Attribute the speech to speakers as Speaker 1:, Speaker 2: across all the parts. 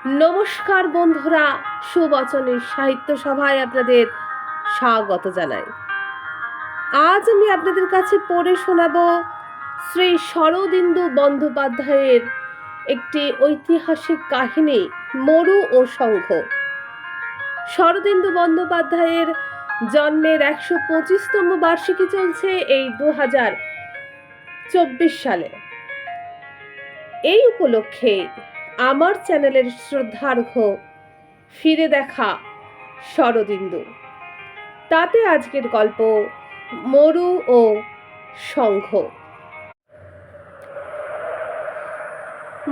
Speaker 1: নমস্কার বন্ধুরা, সুবচনের সাহিত্য সভায় আপনাদের স্বাগত জানাই। আজ আমি আপনাদের কাছে পড়ে শোনাব শ্রী শরদিন্দু বন্দ্যোপাধ্যায়ের একটি ঐতিহাসিক কাহিনী, মরু ও শঙ্খ। শরদিন্দু বন্দ্যোপাধ্যায়ের জন্মের 125তম বার্ষিকী চলছে এই 2024 সালে। এই উপলক্ষে আমার চ্যানেলের শ্রদ্ধার্ঘ্য ফিরে দেখা শরদিন্দু, তাতে আজকের গল্প মরু ও শঙ্খ।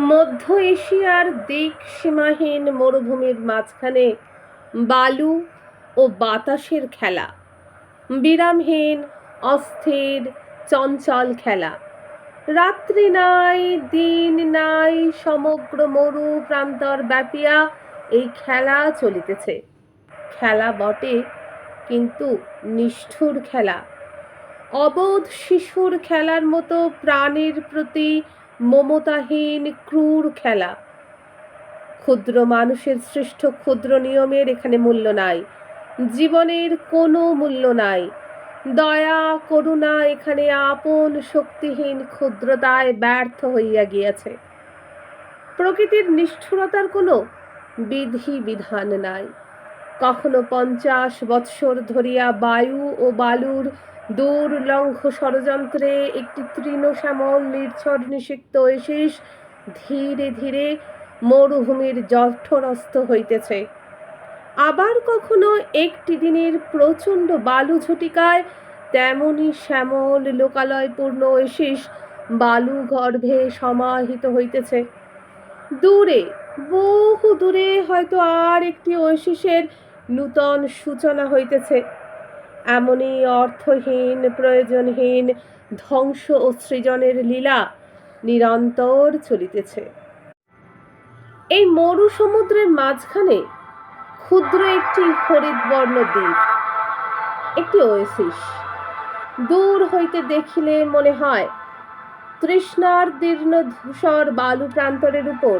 Speaker 1: মধ্য এশিয়ার দিক সীমাহীন মরুভূমির মাঝখানে বালু ও বাতাসের খেলা, বিরামহীন অস্থির চঞ্চল খেলা। রাত্রি নাই, দিন নাই, সমগ্র মরু প্রান্তর ব্যাপিয়া এই খেলা চলিতেছে। খেলা বটে, কিন্তু নিষ্ঠুর খেলা, অবোধ শিশুর খেলার মতো প্রাণীর প্রতি মমতাহীন ক্রূর খেলা। ক্ষুদ্র মানুষের সৃষ্ট ক্ষুদ্র নিয়মের এখানে মূল্য নাই, জীবনের কোনো মূল্য নাই। দয়া করুণা এখানে আপন শক্তিহীন ক্ষুদ্রতায় ব্যর্থ হইয়া গিয়াছে। প্রকৃতির নিষ্ঠুরতার কোনো বিধি বিধান নাই। কখনো 50 বৎসর ধরিয়া বায়ু ও বালুর দুর্লঙ্ঘ ষড়যন্ত্রে একটি তৃণশ্যামল নির্ঝর নিষিক্ত ওয়েসিস ধীরে ধীরে মরুভূমির জঠরস্থ হইতেছে। আবার কখনো একটি দিনের প্রচণ্ড বালু ঝটিকায় তেমনি শ্যামল লোকালয়পূর্ণ ওয়েসিস বালু গর্ভে সমাহিত হইতেছে। দূরে, বহু দূরে হয়তো আর একটি ওয়েসিসের নূতন সূচনা হইতেছে। এমনই অর্থহীন প্রয়োজনহীন ধ্বংস ও সৃজনের লীলা নিরন্তর চলিতেছে। এই মরু সমুদ্রের মাঝখানে ক্ষুদ্র একটি হরিতবর্ণ দ্বীপ, একটি ওয়েসিস। দূর হইতে দেখিলে মনে হয় তৃষ্ণার দীর্ণ ধূসর বালু প্রান্তরের উপর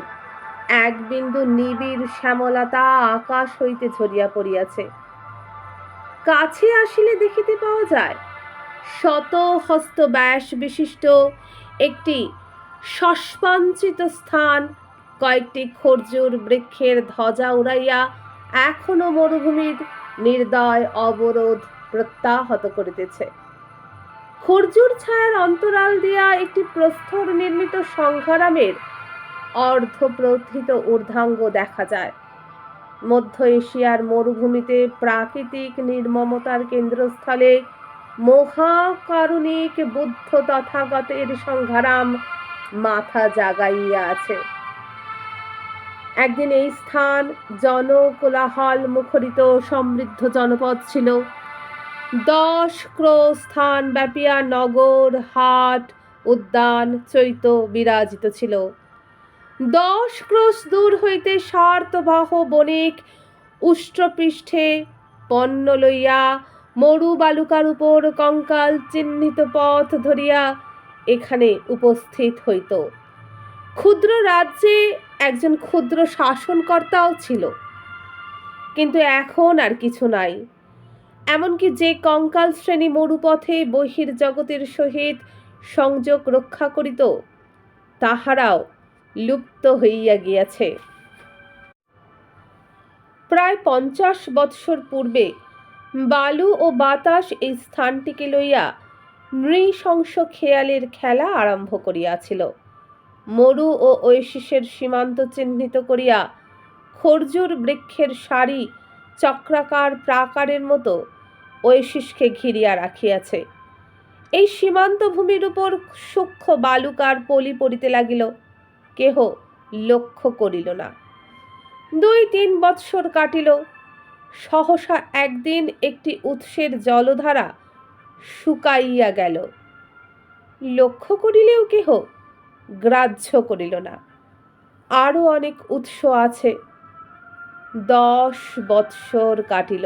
Speaker 1: এক বিন্দু নিবিড় শ্যামলতা আকাশ হইতে ঝরিয়া পড়িয়াছে। কাছে আসিলে দেখিতে পাওয়া যায় শত হস্ত ব্যাস বিশিষ্ট একটি সস্পাঞ্চিত স্থান, কয়েকটি খর্জুর বৃক্ষের ধ্বজা উড়াইয়া এখনো মরুভূমির নির্দয় অবরোধ প্রত্যাহত করিতেছে। খর্জুর ছায়ার অন্তরাল দিয়া একটি প্রস্তর নির্মিত সংঘারামের অর্ধপ্রথিত ঊর্ধ্বাঙ্গ দেখা যায়। মধ্য এশিয়ার মরুভূমিতে প্রাকৃতিক নির্মমতার কেন্দ্রস্থলে মহাকারুণিক বুদ্ধ তথাগতের সংঘারাম মাথা জাগাইয়া আছে। একদিন এই স্থান জনকোলাহল মুখরিত সমৃদ্ধ জনপদ ছিল। 10 ক্রোশ স্থান ব্যাপিয়া নগর, হাট, উদ্যান, চৈত্য বিরাজিত ছিল। 10 ক্রোশ দূর হইতে স্বার্থবহ বণিক উষ্ট্রপৃষ্ঠে পণ্য লইয়া মরু বালুকার উপর কঙ্কাল চিহ্নিত পথ ধরিয়া এখানে উপস্থিত হইত। ক্ষুদ্র রাজ্যে একজন ক্ষুদ্র শাসনকর্তাও ছিল, কিন্তু এখন আর কিছু নাই। এমনকি যে কঙ্কাল শ্রেণী মরুপথে বহির্জগতের সহিত সংযোগ রক্ষা করিত, তাহারাও লুপ্ত হইয়া গিয়াছে। প্রায় 50 বৎসর পূর্বে বালু ও বাতাস এই স্থানটিকে লইয়া নৃশংস খেয়ালের খেলা আরম্ভ করিয়াছিল। মরু ও ওয়েসিসের সীমান্ত চিহ্নিত করিয়া খর্জুর বৃক্ষের সারি চক্রাকার প্রাকারের মতো ওয়েসিসকে ঘিরিয়া রাখিয়াছে। এই সীমান্ত ভূমির উপর সূক্ষ্ম বালুকার পলি পড়িতে লাগিল, কেহ লক্ষ্য করিল না। 2-3 বৎসর কাটিল। সহসা একদিন একটি উৎসের জলধারা শুকাইয়া গেল। লক্ষ্য করিলেও কেহ গ্রাহ্য করিল না। আরো অনেক উৎস আছে। 10 বৎসর কাটিল।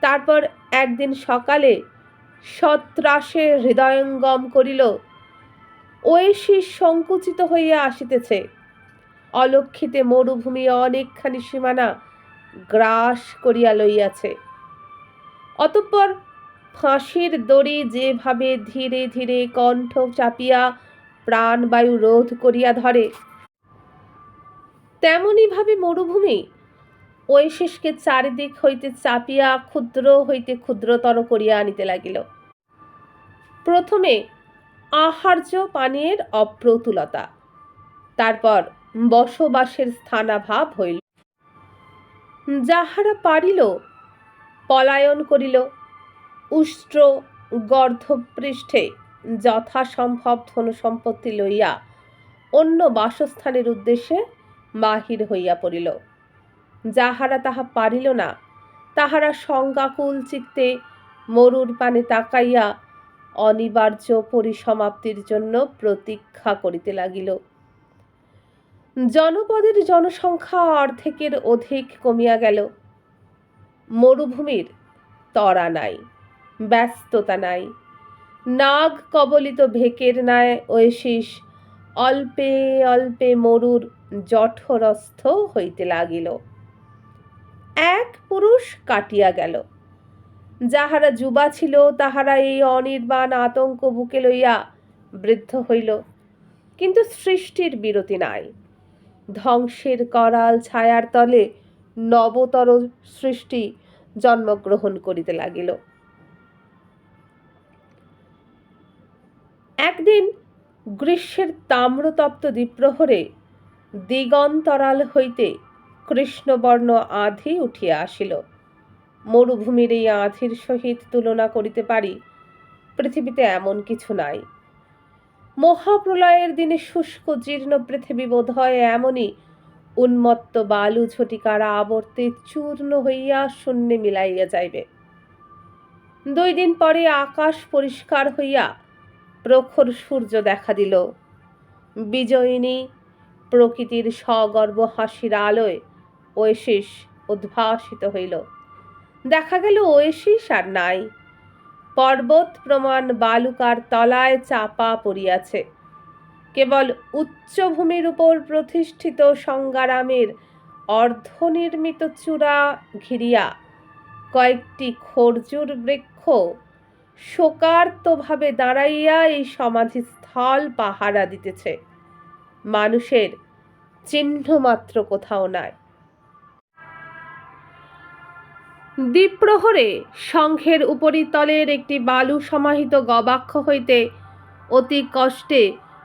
Speaker 1: তারপর একদিন সকালে সত্রাসে হৃদয়ঙ্গম করিল, ওয়েসিস সংকুচিত হইয়া আসিতেছে। অলক্ষিতে মরুভূমি অনেকখানি সীমানা গ্রাস করিয়া লইয়াছে। অতঃপর ফাঁসির দড়ি যেভাবে ধীরে ধীরে কণ্ঠ চাপিয়া প্রাণবায়ু রোধ করিয়া ধরে, তেমনি ভাবে মরুভূমি ওয়েসিসকে চারিদিক হইতে চাপিয়া ক্ষুদ্র হইতে ক্ষুদ্রতর করিয়া আনিতে লাগিল। প্রথমে আহার্য পানীয়ের অপ্রতুলতা, তারপর বসবাসের স্থানাভাব হইল। যাহারা পারিল পলায়ন করিল, উষ্ট্র গর্ধপৃষ্ঠে যথাসম্ভব ধনসম্পত্তি লইয়া অন্য বাসস্থানের উদ্দেশ্যে বাহির হইয়া পড়িল। যাহারা তাহা পারিল না, তাহারা সংজ্ঞাকুল চিত্তে মরুর পানে তাকাইয়া অনিবার্য পরিসমাপ্তির জন্য প্রতীক্ষা করিতে লাগিল। জনপদের জনসংখ্যা অর্ধেকের অধিক কমিয়া গেল। মরুভূমির তরা নাই, ব্যস্ততা নাই। নাগ কবলিত ভেকের ন্যায় ওয়েসিস অল্পে অল্পে মরুর জঠরস্থ হইতে লাগিল। এক পুরুষ কাটিয়া গেল। যাহারা যুবা ছিল তাহারা এই অনির্বাণ আতঙ্ক বুকে লইয়া বৃদ্ধ হইল। কিন্তু সৃষ্টির বিরতি নাই। ধ্বংসের করাল ছায়ার তলে নবতর সৃষ্টি জন্মগ্রহণ করিতে লাগিল। একদিন গ্রীষ্মের তাম্রতপ্ত দ্বিপ্রহরে দিগন্তরাল হইতে কৃষ্ণবর্ণ আঁধি উঠিয়া আসিল। মরুভূমির এই আঁধির সহিত তুলনা করিতে পারি পৃথিবীতে এমন কিছু নাই। মহাপ্রলয়ের দিনে শুষ্ক জীর্ণ পৃথিবী বোধ হয় এমনই উন্মত্ত বালু ঝটিকার আবর্তে চূর্ণ হইয়া শূন্যে মিলাইয়া যাইবে। 2 দিন পরে আকাশ পরিষ্কার হইয়া প্রখর সূর্য দেখা দিল। বিজয়িনী প্রকৃতির সগর্ব হাসির আলোয় ওয়েসিস উদ্ভাসিত হইল। দেখা গেল ওয়েসিস আর নাই। পর্বত প্রমাণ বালুকার তলায় চাপা পড়িয়াছে। কেবল উচ্চভূমির উপর প্রতিষ্ঠিত সংগ্রামের অর্ধনির্মিত চূড়া ঘিরিয়া কয়েকটি খর্জুর বৃক্ষ শোকার্তভাবে দাঁড়াইয়া এই সমাধিস্থল পাহারা দিতেছে। মানুষের চিহ্ন মাত্র কোথাও নাই। দ্বিপ্রহরে শঙ্খের উপরিতলের একটি বালু সমাহিত গবাক্ষ হইতে অতি কষ্টে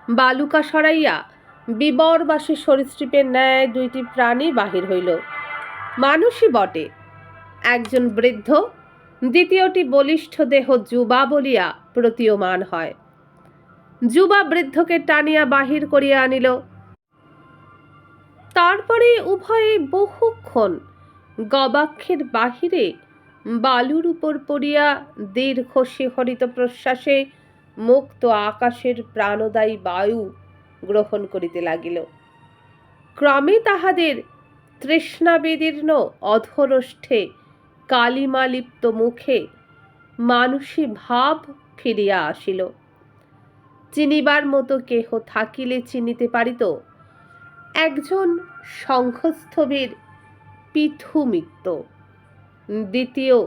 Speaker 1: বালুকা সরাইয়া বিবরবাসী সরীসৃপের ন্যায় 2টি প্রাণী বাহির হইল। মানুষই বটে, একজন বৃদ্ধ, দ্বিতীয়টি বলিষ্ঠ দেহ যুবা বলিয়া প্রতীয়মান হয়। যুবা বৃদ্ধকে টানিয়া বাহির করিয়া আনিল। তারপরে উভয়ে বহুক্ষণ গবাক্ষের বাহিরে বালুর উপর পড়িয়া দীর্ঘ শিহরিত প্রশ্বাসে মুক্ত আকাশের প্রাণদায়ী বায়ু গ্রহণ করিতে লাগিল। ক্রমে তাহাদের তৃষ্ণাবিদীর্ণ অধরষ্ঠে কালিমালিপ্ত মুখে মানুষী ভাব ফিরিয়া আসিল। চিনিবার মতো কেহ থাকিলে চিনিতে পারিত একজন শঙ্খস্থবীর পিথু মিত্র, দ্বিতীয়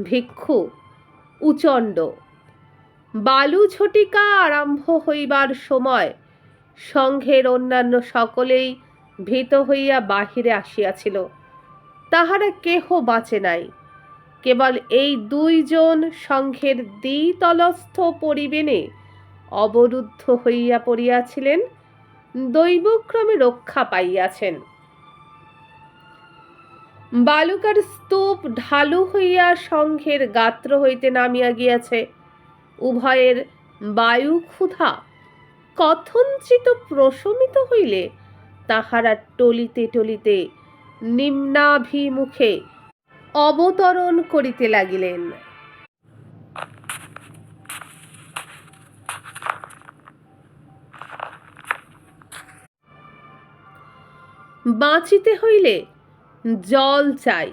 Speaker 1: ভিক্ষু উচণ্ড। বালু ঝটিকা আরম্ভ হইবার সময় সংঘের অন্যান্য সকলেই ভীত হইয়া বাহিরে আসিয়াছিল। তাহারা কেহ বাঁচে নাই। কেবল এই 2 জন সংঘের দ্বিতলস্থ পরিবেণে অবরুদ্ধ হইয়া পড়িয়াছিলেন, দৈবক্রমে রক্ষা পাইয়াছেন। বালুকার স্তূপ ঢালু হইয়া সংঘের গাত্র হইতে নামিয়া গিয়াছে। উভয়ের বায়ু ক্ষুধা কথঞ্চিত প্রশমিত হইলে তাহারা টলিতে টলিতে নিম্নাভিমুখে অবতরণ করিতে লাগিলেন। বাঁচিতে হইলে জল চাই,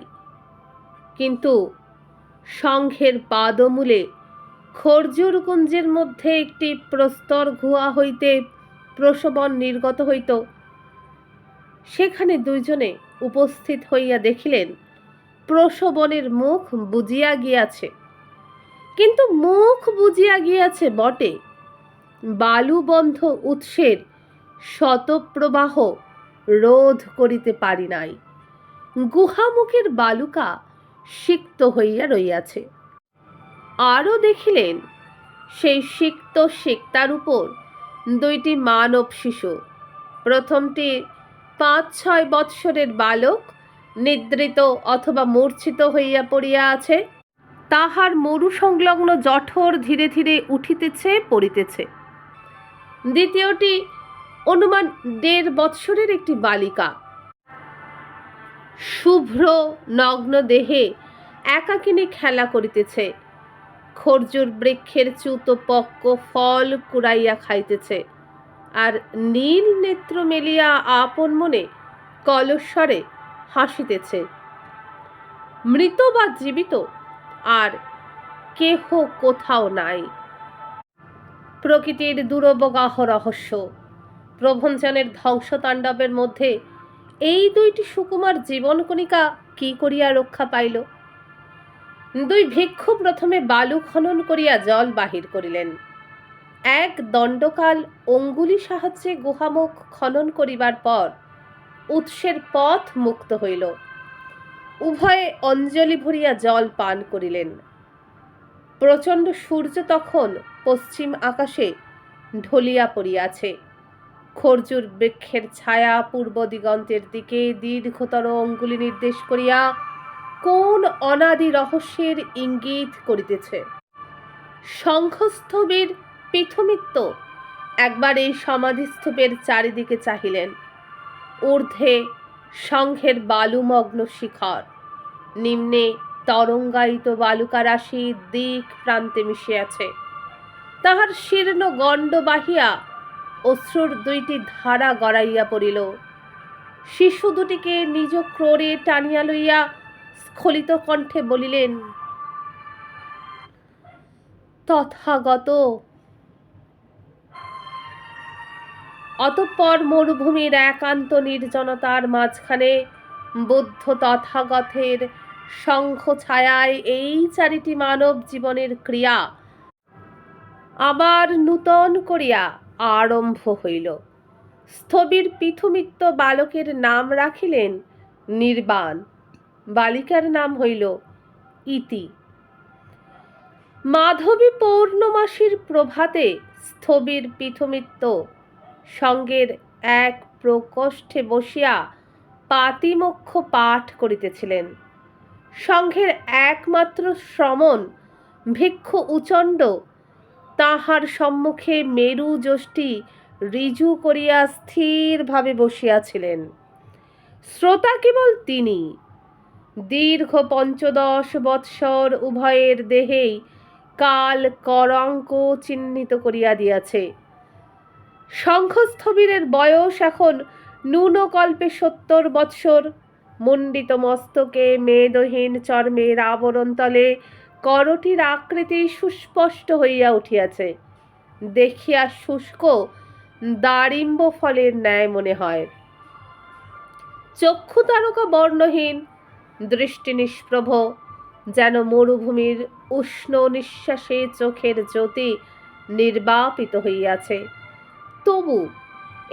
Speaker 1: কিন্তু সংঘের পাদমূলে খর্জুর কুঞ্জের মধ্যে একটি প্রস্তর গুহা হইতে প্রসবন নির্গত হইত। সেখানে দুইজনে উপস্থিত হইয়া দেখিলেন প্রসবনের মুখ বুজিয়া গিয়াছে, কিন্তু মুখ বুজিয়া গিয়াছে বটে, বালুবন্ধ উৎসের শতপ্রবাহ রোধ করিতে পারি নাই। গুহামুখের বালুকা সিক্ত হইয়া রইয়াছে। আরও দেখিলেন সেই সিক্ত সিক্তার উপর দুইটি মানব শিশু। প্রথমটি ৫-৬ বৎসরের বালক, নিদ্রিত অথবা মূর্ছিত হইয়া পড়িয়া আছে, তাহার মরু সংলগ্ন জঠর ধীরে ধীরে উঠিতেছে পড়িতেছে। দ্বিতীয়টি অনুমান ১.৫ বৎসরের একটি বালিকা, শুভ্র নগ্ন দেহে একাকিনী খেলা করিতেছে, খর্জুর বৃক্ষের চ্যুত পক্ক ফল কুড়াইয়া খাইতেছে, আর নীল নেত্র মেলিয়া আপন মনে কলস্বরে হাসিতেছে। মৃত বা জীবিত আর কেহ কোথাও নাই। প্রকৃতির দুরবগাহ রহস্য। প্রভঞ্জনের ধ্বংসতাণ্ডবের মধ্যে এই দুইটি সুকুমার জীবনকণিকা কি করিয়া রক্ষা পাইল? দুই ভিক্ষু প্রথমে বালু খনন করিয়া জল বাহির করিলেন। এক দণ্ডকাল অঙ্গুলি সাহায্যে গুহামুখ খনন করিবার পর উৎসের পথ মুক্ত হইল। উভয়ে অঞ্জলি ভরিয়া জল পান করিলেন। প্রচণ্ড সূর্য তখন পশ্চিম আকাশে ঢলিয়া পড়িয়াছে। খর্জুর বৃক্ষের ছায়া পূর্ব দিগন্তের দিকে দীর্ঘতর অঙ্গুলি নির্দেশ করিয়া কোন অনাদি রহস্যের ইঙ্গিত করিতেছে। শঙ্খস্তূপের পীঠমিত্ত একবার এই সমাধিস্তূপের চারিদিকে চাহিলেন। ঊর্ধ্বে শঙ্খের বালুমগ্ন শিখর, নিম্নে তরঙ্গায়িত বালুকারাশি দিক প্রান্তে মিশিয়াছে। তাহার শীর্ণ গণ্ড বাহিয়া অশ্রুর দুইটি ধারা গড়াইয়া পড়িল। শিশু দুটিকে নিজ ক্রোড়ে টানিয়া লইয়া স্খলিত কণ্ঠে বলিলেন, তথাগত। অতঃপর মরুভূমির একান্ত নির্জনতার মাঝখানে বুদ্ধ তথাগতের শঙ্খ ছায়ায় এই চারিটি মানব জীবনের ক্রিয়া আবার নূতন করিয়া আরম্ভ হইল। স্থবির পীঠমিত্ত বালকের নাম রাখিলেন নির্বাণ, বালিকার নাম হইল ইতি। মাধবী পৌর্ণমাসীর প্রভাতে স্থবির পীঠমিত্ত সঙ্গের এক প্রকোষ্ঠে বসিয়া পাতিমোক্ষ পাঠ করিতেছিলেন। সঙ্ঘের একমাত্র শ্রমণ ভিক্ষু উচণ্ড তাহার সম্মুখে মেরু যষ্টি ঋজু করিয়া স্থিরভাবে বসিয়াছিলেন। শ্রোতা কেবল তিনি। দীর্ঘ ১৫ বৎসর উভয়ের দেহেই কাল করঙ্ক চিহ্নিত করিয়া দিয়াছে। শঙ্খস্থবিরের বয়স এখন ন্যূনকল্পে ৭০ বৎসর। মুণ্ডিত মস্তকে মেদহীন চর্মের আবরণ তলে করটির আকৃতি সুস্পষ্ট হইয়া উঠিয়াছে। দেখিয়া শুষ্ক দারিম্ব ফলের ন্যায় মনে হয়। চক্ষু তারকা বর্ণহীন, দৃষ্টি নিষ্প্রভ, যেন মরুভূমির উষ্ণ নিঃশ্বাসে চোখের জ্যোতি নির্বাপিত হইয়াছে। তবু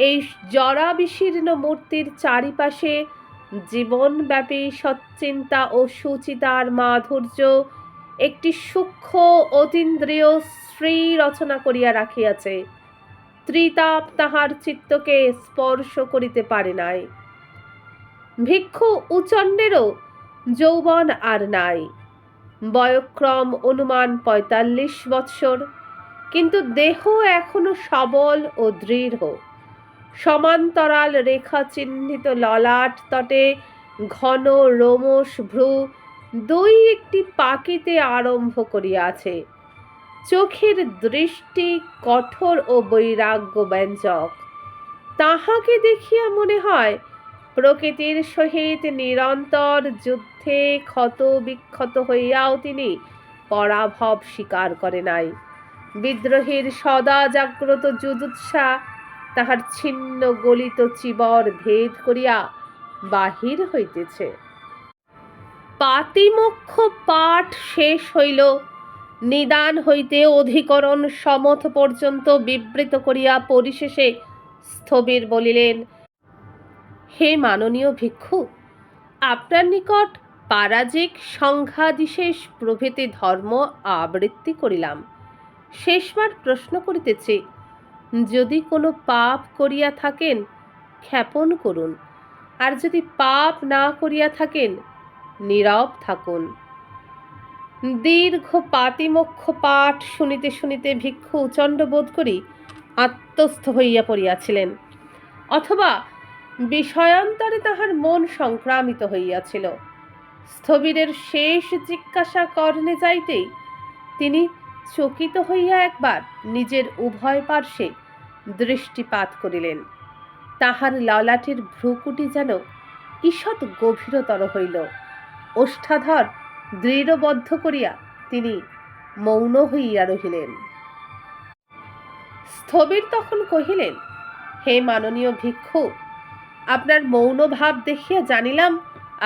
Speaker 1: এই জরা বিশীর্ণ মূর্তির চারিপাশে জীবনব্যাপী সচ্চিন্তা ও সুচিতার মাধুর্য একটি সূক্ষ্ম অতীন্দ্রিয় শ্রী রচনা করিয়া রাখিয়াছে। ত্রিতাপ তাহার চিত্তকে স্পর্শ করিতে পারে নাই। ভিক্ষু উচণ্ডেরও যৌবন আর নাই। বয়ক্রম অনুমান ৪৫ বৎসর, কিন্তু দেহ এখনো সবল ও দৃঢ়। সমান্তরাল রেখা চিহ্নিত ললাট তটে ঘন রোমশ ভ্রু দুই একটি পাকিতে আরম্ভ করিয়াছে। চোখের দৃষ্টি কঠোর ও বৈরাগ্য ব্যঞ্জক। তাহাকে দেখিয়া মনে হয় প্রকৃতির সহিত নিরন্তর যুদ্ধে ক্ষত বিক্ষত হইয়াও তিনি পরাভব স্বীকার করে নাই। বিদ্রোহীর সদা জাগ্রত যুযুৎসা তাহার ছিন্ন গলিত চিবর ভেদ করিয়া বাহির হইতেছে। পাতিমোক্ষ পাঠ শেষ হইল। নিদান হইতে অধিকরণ সমথ পর্যন্ত বিবৃত করিয়া পরিশেষে স্থবির বলিলেন, হে মাননীয় ভিক্ষু, আপনার নিকট পারাজিক সংঘাদিশেষ প্রভৃতি ধর্ম আবৃত্তি করিলাম। শেষবার প্রশ্ন করিতেছি, যদি কোনো পাপ করিয়া থাকেন ক্ষেপণ করুন, আর যদি পাপ না করিয়া থাকেন নীরব থাকুন। দীর্ঘ পাতিমোক্ষ পাঠ শুনিতে শুনিতে ভিক্ষু উচণ্ড বোধ করি আত্মস্থ হইয়া পড়িয়াছিলেন, অথবা বিষয়ান্তরে তাহার মন সংক্রামিত হইয়াছিল। স্থবিরের শেষ জিজ্ঞাসা কর্ণে যাইতেই তিনি চকিত হইয়া একবার নিজের উভয় পার্শ্বে দৃষ্টিপাত করিলেন। তাহার ললাটের ভ্রুকুটি যেন ঈষৎ গভীরতর হইল। ওষ্ঠাধর দৃঢ়বদ্ধ করিয়া তিনি মৌন হইয়া রহিলেন। স্থবির তখন কহিলেন, হে মাননীয় ভিক্ষু, আপনার মৌন ভাব দেখিয়া জানিলাম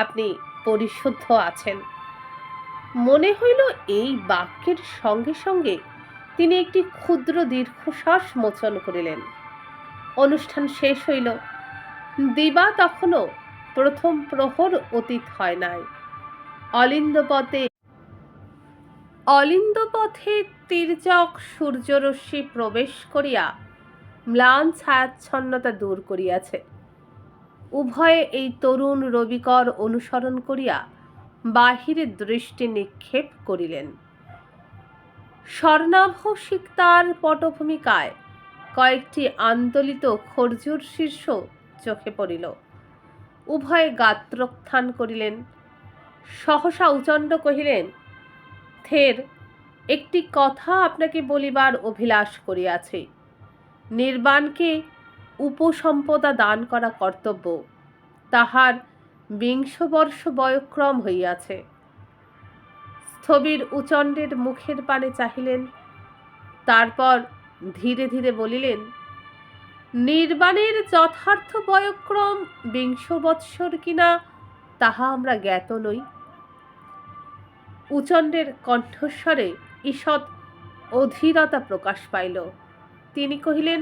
Speaker 1: আপনি পরিশুদ্ধ আছেন। মনে হইল এই বাক্যের সঙ্গে সঙ্গে তিনি একটি ক্ষুদ্র দীর্ঘশ্বাস মোচন করিলেন। অনুষ্ঠান শেষ হইল। দিবা তখনও প্রথম প্রহর অতীত হয় নাই। অলিন্দপথে তির্যক সূর্যরশ্মি প্রবেশ করিয়া ম্লান ছায়াচ্ছন্নতা দূর করিয়াছে। উভয়ে এই তরুণ রবিকর অনুসরণ করিয়া বাহিরে দৃষ্টি নিক্ষেপ করিলেন। স্বর্ণাভ সিক্তার পটভূমিকায় কয়েকটি আন্দোলিত খর্জুর শীর্ষ চোখে পড়িল। উভয়ে গাত্রোত্থান করিলেন। সহসা উচণ্ড কহিলেন, থের, একটি কথা আপনাকে বলিবার অভিলাষ করিয়াছি। নির্বাণকে উপসম্পদা দান করা কর্তব্য। তাহার 20 বর্ষ বয়ক্রম হইয়াছে। স্থবির উচণ্ডের মুখের পানে চাহিলেন, তারপর ধীরে ধীরে বলিলেন, নির্বাণের যথার্থ বয়ক্রম 20 বৎসর কিনা তাহা আমরা জ্ঞাত নই। উচণ্ডের কণ্ঠস্বরে ঈষৎ অধীরতা প্রকাশ পাইল। তিনি কহিলেন,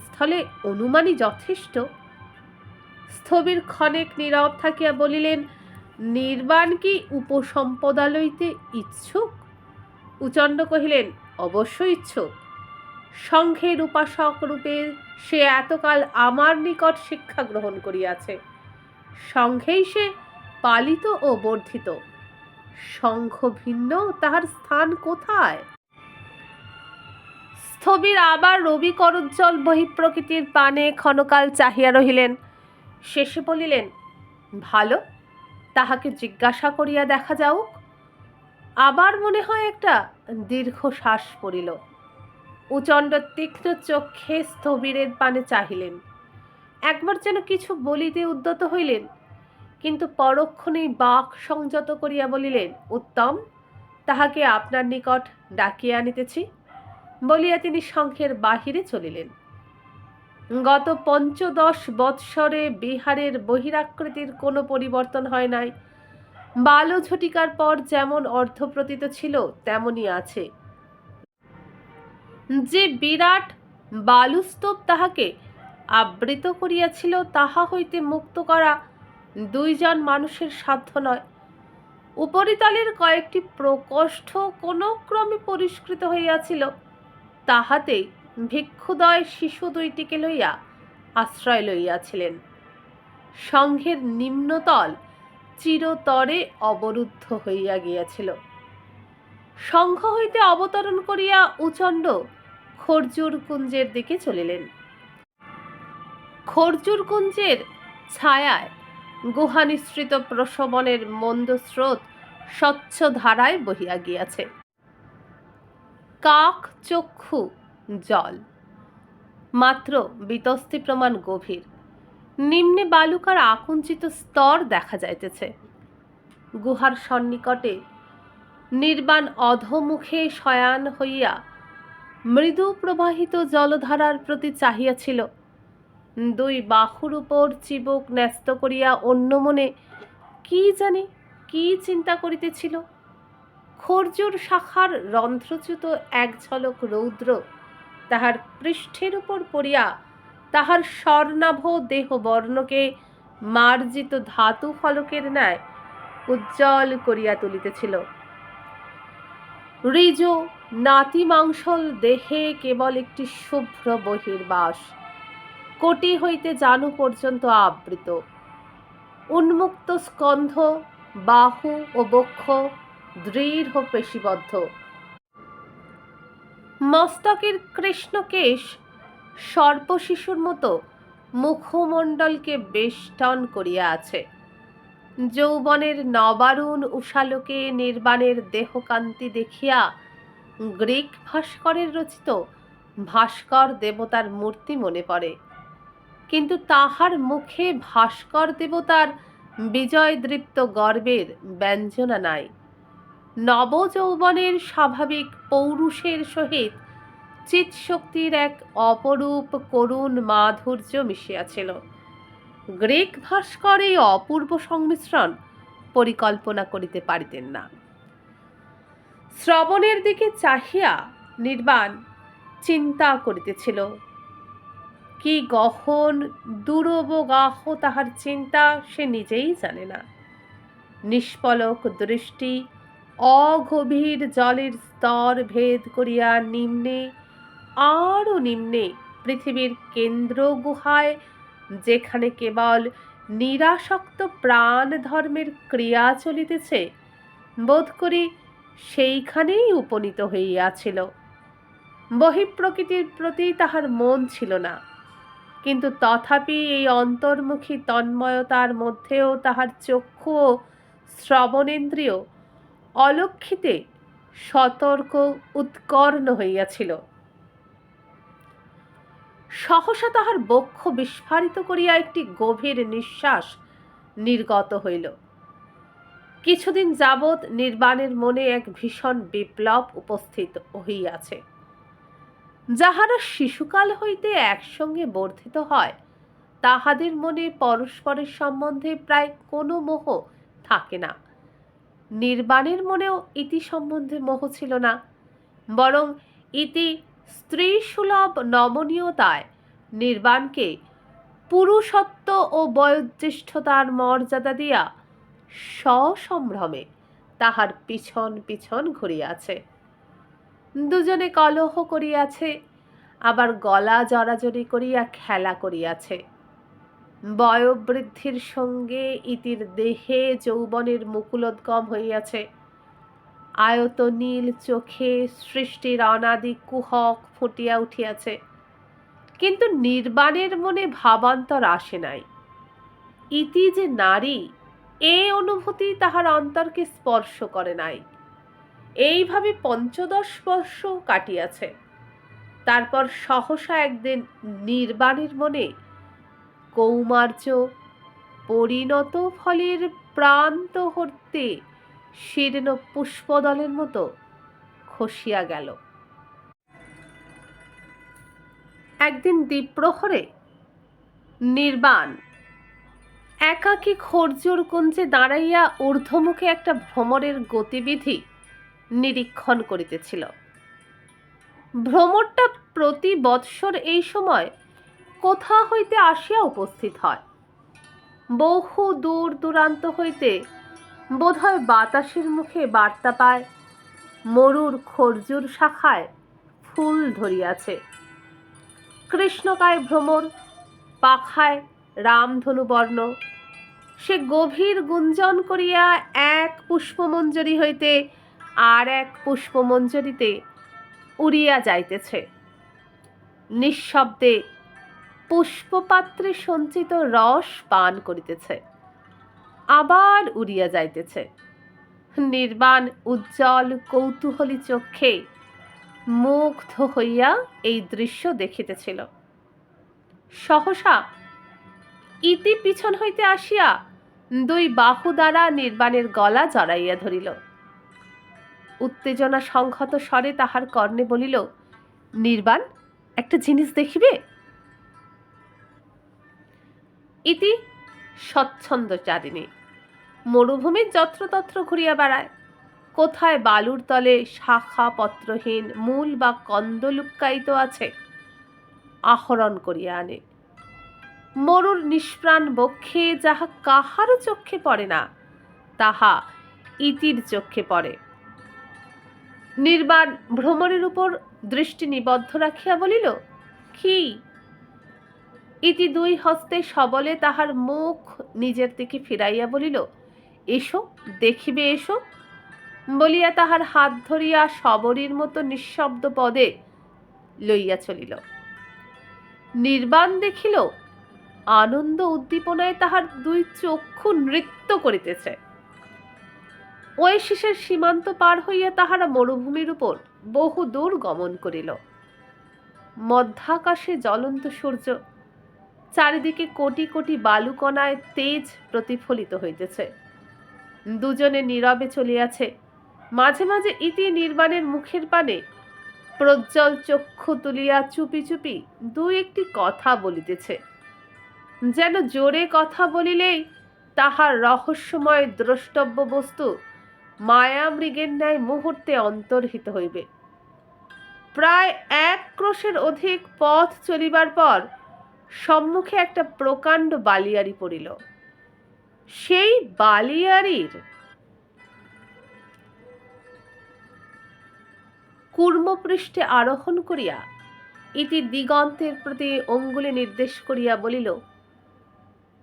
Speaker 1: স্থলে অনুমানই যথেষ্ট। স্থবির ক্ষণেক নীরব থাকিয়া বলিলেন, নির্বাণ কি উপসম্পদা লইতে ইচ্ছুক? উচণ্ড কহিলেন, অবশ্যই ইচ্ছুক। সংঘের উপাসক রূপে সে এতকাল আমার নিকট শিক্ষা গ্রহণ করিয়াছে। সংঘেই সে পালিত ও বর্ধিত। সংঘ ভিন্ন, তাহার স্থান কোথায়? স্থবির আবার রবি করোজ্জ্বল বহিঃপ্রকৃতির পানে ক্ষণকাল চাহিয়া রহিলেন। শেষে বলিলেন, ভালো, তাহাকে জিজ্ঞাসা করিয়া দেখা যাউক। আবার মনে হয় একটা দীর্ঘশ্বাস পড়িল। উচণ্ড তীক্ষ্ণ চক্ষে স্থবিরের পানে চাহিলেন। একবার যেন কিছু বলিতে উদ্যত হইলেন, কিন্তু পরক্ষণেই বাক সংযত করিয়া বলিলেন, উত্তম, তাহাকে আপনার নিকট ডাকিয়া আনিতেছি। বলিয়া তিনি সংঘের বাহিরে চলিলেন। গত 15 বৎসরে বিহারের বহিরাকৃতির কোনো পরিবর্তন হয় নাই। বালঝটিকার পর যেমন অর্ধপ্রতীত ছিল তেমনই আছে। যে বিরাট বালুস্তূপ তাহাকে আবৃত করিয়াছিল তাহা হইতে মুক্ত করা 2 জন মানুষের সাধ্য নয়। উপরিতলের কয়েকটি প্রকোষ্ঠ কোনো ক্রমে পরিষ্কৃত হইয়াছিল, তাহাতেই ভিক্ষুদ্বয় শিশু 2টিকে লইয়া আশ্রয় লইয়াছিলেন। সংঘের নিম্নতল চিরতরে অবরুদ্ধ হইয়া গিয়াছিল। সংঘ হইতে অবতরণ করিয়া উচণ্ড খর্জুর কুঞ্জের দিকে চলিলেন। খর্জুর কুঞ্জের ছায়ায় গুহানিঃসৃত প্রসবনের মন্দ স্রোত স্বচ্ছ ধারায় বহিয়া গিয়াছে। কাক চক্ষু জল, মাত্র বিতস্তি প্রমাণ গভীর। নিম্নে বালুকার আকুঞ্চিত স্তর দেখা যাইতেছে। গুহার সন্নিকটে নির্বাণ অধোমুখে শয়ান হইয়া মৃদু প্রবাহিত জলধারার প্রতি চাহিয়াছিল। দুই বাহুর উপর চিবুক ন্যস্ত করিয়া অন্য মনে কি জানি কি চিন্তা করিতেছিল। খর্জুর শাখার রন্ধ্রচ্যুত এক ঝলক রৌদ্র তাহার পৃষ্ঠের উপর পড়িয়া তাহার স্বর্ণাভ দেহ বর্ণকে মার্জিত ধাতু ফলকের ন্যায় উজ্জ্বল করিয়া তুলিতেছিল। ঋজ নাতিমাংসল দেহে কেবল একটি শুভ্র বহির্বাস, কোটি হইতে জানু পর্যন্ত আবৃত। উন্মুক্ত স্কন্ধ, বাহু ও বক্ষ দৃঢ় পেশিবদ্ধ। মস্তকের কৃষ্ণকেশ সর্পশিশুর মতো মুখমণ্ডলকে বেষ্টন করিয়া আছে। যৌবনের নবারুণ উষালোকে নির্বাণের দেহকান্তি দেখিয়া গ্রীক ভাস্করের রচিত ভাস্কর দেবতার মূর্তি মনে পড়ে, কিন্তু তাহার মুখে ভাস্কর দেবতার বিজয়দৃপ্ত গর্বের ব্যঞ্জনা নাই। নবযৌবনের স্বাভাবিক পৌরুষের সহিত চিৎশক্তির এক অপরূপ করুণ মাধুর্য মিশিয়াছিল। গ্রীক ভাস্কর এই অপূর্ব সংমিশ্রণ পরিকল্পনা করিতে পারিতেন না। শ্রবণের দিকে চাহিয়া নির্বাণ চিন্তা করিতেছিল। কি গহন দুরবগাহ তাহার চিন্তা সে নিজেই জানে না। নিষ্পলক দৃষ্টি অগভীর জলের স্তর ভেদ করিয়া নিম্নে আরও নিম্নে পৃথিবীর কেন্দ্র গুহায়, যেখানে কেবল নিরাসক্ত প্রাণ ধর্মের ক্রিয়া চলিতেছে, বোধ করি সেইখানেই উপনীত হইয়াছিল। বহিঃপ্রকৃতির প্রতি তাহার মন ছিল না, কিন্তু তথাপি এই অন্তর্মুখী তন্ময়তার মধ্যেও তাহার চক্ষু ও শ্রবণেন্দ্রিয় অলক্ষিতে সতর্ক উৎকর্ণ হইয়াছিল। সহসা তাহার বক্ষ বিস্ফারিত করিয়া একটি গভীর নিঃশ্বাস নির্গত হইল। কিছুদিন যাবৎ নির্বাণের মনে এক ভীষণ বিপ্লব উপস্থিত হইয়াছে। যাহারা শিশুকাল হইতে একসঙ্গে বর্ধিত হয়, তাহাদের মনে পরস্পরের সম্বন্ধে প্রায় কোনো মোহ থাকে না। নির্বাণের মনেও ইতি সম্বন্ধে মোহ ছিল না, বরং ইতি স্ত্রীসুলভ নমনীয়তায় নির্বাণকে পুরুষত্ব ও বয়োজ্যেষ্ঠতার মর্যাদা দিয়া সসম্ভ্রমে তাহার পিছন পিছন ঘুরিয়াছে। দুজনে কলহ করিয়াছে, আবার গলা জড়াজড়ি করিয়া খেলা করিয়াছে। বয়োবৃদ্ধির সঙ্গে ইতির দেহে যৌবনের মুকুলোদ্গম হইয়াছে। আয়ত নীল চোখে সৃষ্টির অনাদি কুহক ফুটিয়া উঠিয়াছে, কিন্তু নির্বাণের মনে ভাবান্তর আসে নাই। ইতি যে নারী, এ অনুভূতি তাহার অন্তরকে স্পর্শ করে নাই। এইভাবে ৫-১০ বর্ষ কাটিয়াছে। তারপর সহসা একদিন নির্বাণের মনে কৌমার্য পরিণত ফলের প্রান্ত হতে শীর্ণ পুষ্পদলের মতো খসিয়া গেল। একদিন দ্বীপ্রহরে নির্বাণ একাকী খর্জুর কুঞ্জে দাঁড়াইয়া ঊর্ধ্বমুখে একটা ভ্রমরের গতিবিধি নিরীক্ষণ করিতেছিল। ভ্রমরটা প্রতি বৎসর এই সময় কোথা হইতে আসিয়া উপস্থিত হয়। বহু দূর দূরান্ত হইতে বোধহয় বাতাসের মুখে বার্তা পায়, মরুর খর্জুর শাখায় ফুল ধরিয়াছে। কৃষ্ণকায় ভ্রমর, পাখায় রামধনুবর্ণ। সে গভীর গুঞ্জন করিয়া এক পুষ্পমঞ্জরি হইতে আর এক পুষ্পমঞ্জরিতে উড়িয়া যাইতেছে। নিঃশব্দে পুষ্পপাত্রে সঞ্চিত রস পান করিতেছে, আবার উড়িয়া যাইতেছে। নির্বাণ উজ্জ্বল কৌতূহলী চক্ষে মুগ্ধ হইয়া এই দৃশ্য দেখিতেছিল। সহসা ইতি পিছন হইতে আসিয়া দুই বাহু দ্বারা নির্বাণের গলা জড়াইয়া ধরিল। উত্তেজনা সংহত স্বরে তাহার কর্ণে বলিল, নির্বাণ, একটা জিনিস দেখিবে? ইতি স্বচ্ছন্দচারিণী, মরুভূমির যত্রতত্র ঘুরিয়া বেড়ায়। কোথায় বালুর তলে শাখা পত্রহীন মূল বা কন্দ লুক্কায়িত আছে, আহরণ করিয়া আনে। মরুর নিষ্প্রাণ বক্ষে যাহা কাহারও চক্ষে পড়ে না, তাহা ইতির চক্ষে পড়ে। নির্বাণ ভ্রমরের উপর দৃষ্টি নিবদ্ধ রাখিয়া বলিল, কি? ইতি দুই হস্তে সবলে তাহার মুখ নিজের দিকে ফিরাইয়া বলিল, এসো, দেখিবে, এসো বলিয়া তাহার হাত ধরিয়া শবরীর মতো নিঃশব্দ পদে লইয়া চলিল। নির্বাণ দেখিল, আনন্দ উদ্দীপনায় তাহার দুই চক্ষু নৃত্য করিতেছে। ওয়েসিসের সীমান্ত পার হইয়া তাহারা মরুভূমির উপর বহু দূর গমন করিল। মধ্যাকাশে জ্বলন্ত সূর্য, চারিদিকে কোটি কোটি বালুকণায় তেজ প্রতিফলিত হইতেছে। দুজনে নীরবে চলিয়াছে। মাঝে মাঝে ইতি নির্বাণের মুখের পানে প্রজ্জ্বল চক্ষু তুলিয়া চুপি চুপি দুই একটি কথা বলিতেছে, যেন জোরে কথা বলিলেই তাহার রহস্যময় দ্রষ্টব্য বস্তু মায়ামৃগের ন্যায় মুহূর্তে অন্তর্হিত হইবে। প্রায় 1 ক্রোশের অধিক পথ চলিবার পর সম্মুখে একটা প্রকাণ্ড বালিয়াড়ি পড়িল। সেই বালিয়াড়ির কূর্মপৃষ্ঠে আরোহণ করিয়া ইতি দিগন্তের প্রতি অঙ্গুলি নির্দেশ করিয়া বলিল,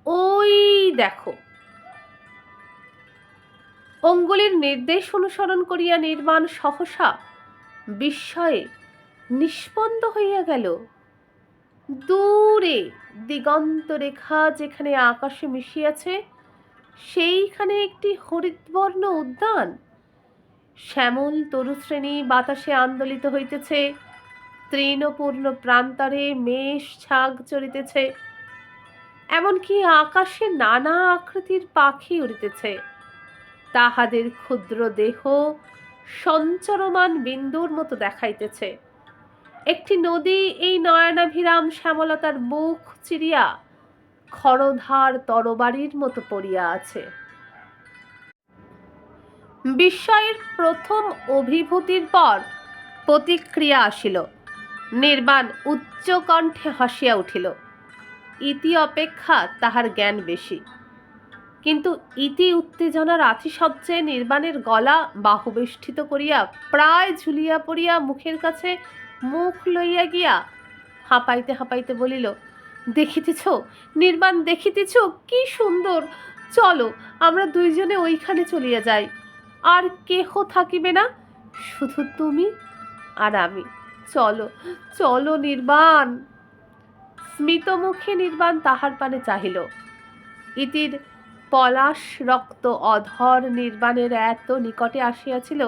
Speaker 1: ওই দেখো। অঙ্গুলির নির্দেশ অনুসরণ করিয়া নির্বাণ সহসা বিস্ময়ে নিস্পন্দ হইয়া গেল। দূরে দিগন্ত রেখা যেখানে আকাশে মিশিয়াছে, সেইখানে একটি হরিতবর্ণ উদ্যান। শ্যামল তরুশ্রেণী বাতাসে আন্দোলিত হইতেছে, তৃণপূর্ণ প্রান্তরে মেষ ছাগ চড়িতেছে, এমনকি আকাশে নানা আকৃতির পাখি উড়িতেছে। তাহাদের ক্ষুদ্র দেহ সঞ্চরমান বিন্দুর মতো দেখাইতেছে। একটি নদী এই নয়নাভিরাম শ্যামলতার মুখ চিরিয়া খরধার তরবারির মতো পড়িয়া আছে। বিস্ময়ের প্রথম অভিভূতির পর প্রতিক্রিয়া আসিল। নির্বাণ উচ্চ কণ্ঠে হাসিয়া উঠিল। ইতি অপেক্ষা তাহার জ্ঞান বেশি, কিন্তু ইতি উত্তেজনার আতিশয্যে নির্বাণের গলা বাহুবেষ্টিত করিয়া প্রায় ঝুলিয়া পড়িয়া মুখের কাছে মুখ লইয়া গিয়া হাঁপাইতে হাঁপাইতে বলিল, দেখিতেছ নির্বাণ, দেখিতেছ কি সুন্দর? চলো, আমরা দুইজনে ওইখানে চলিয়া যাই। আর কেহ থাকিবে না, শুধু তুমি আর আমি। চলো চলো নির্বাণ। স্মিত মুখে নির্বাণ তাহার পানে চাহিল। ইতির পলাশ রক্ত অধর নির্বাণের এত নিকটে আসিয়াছিল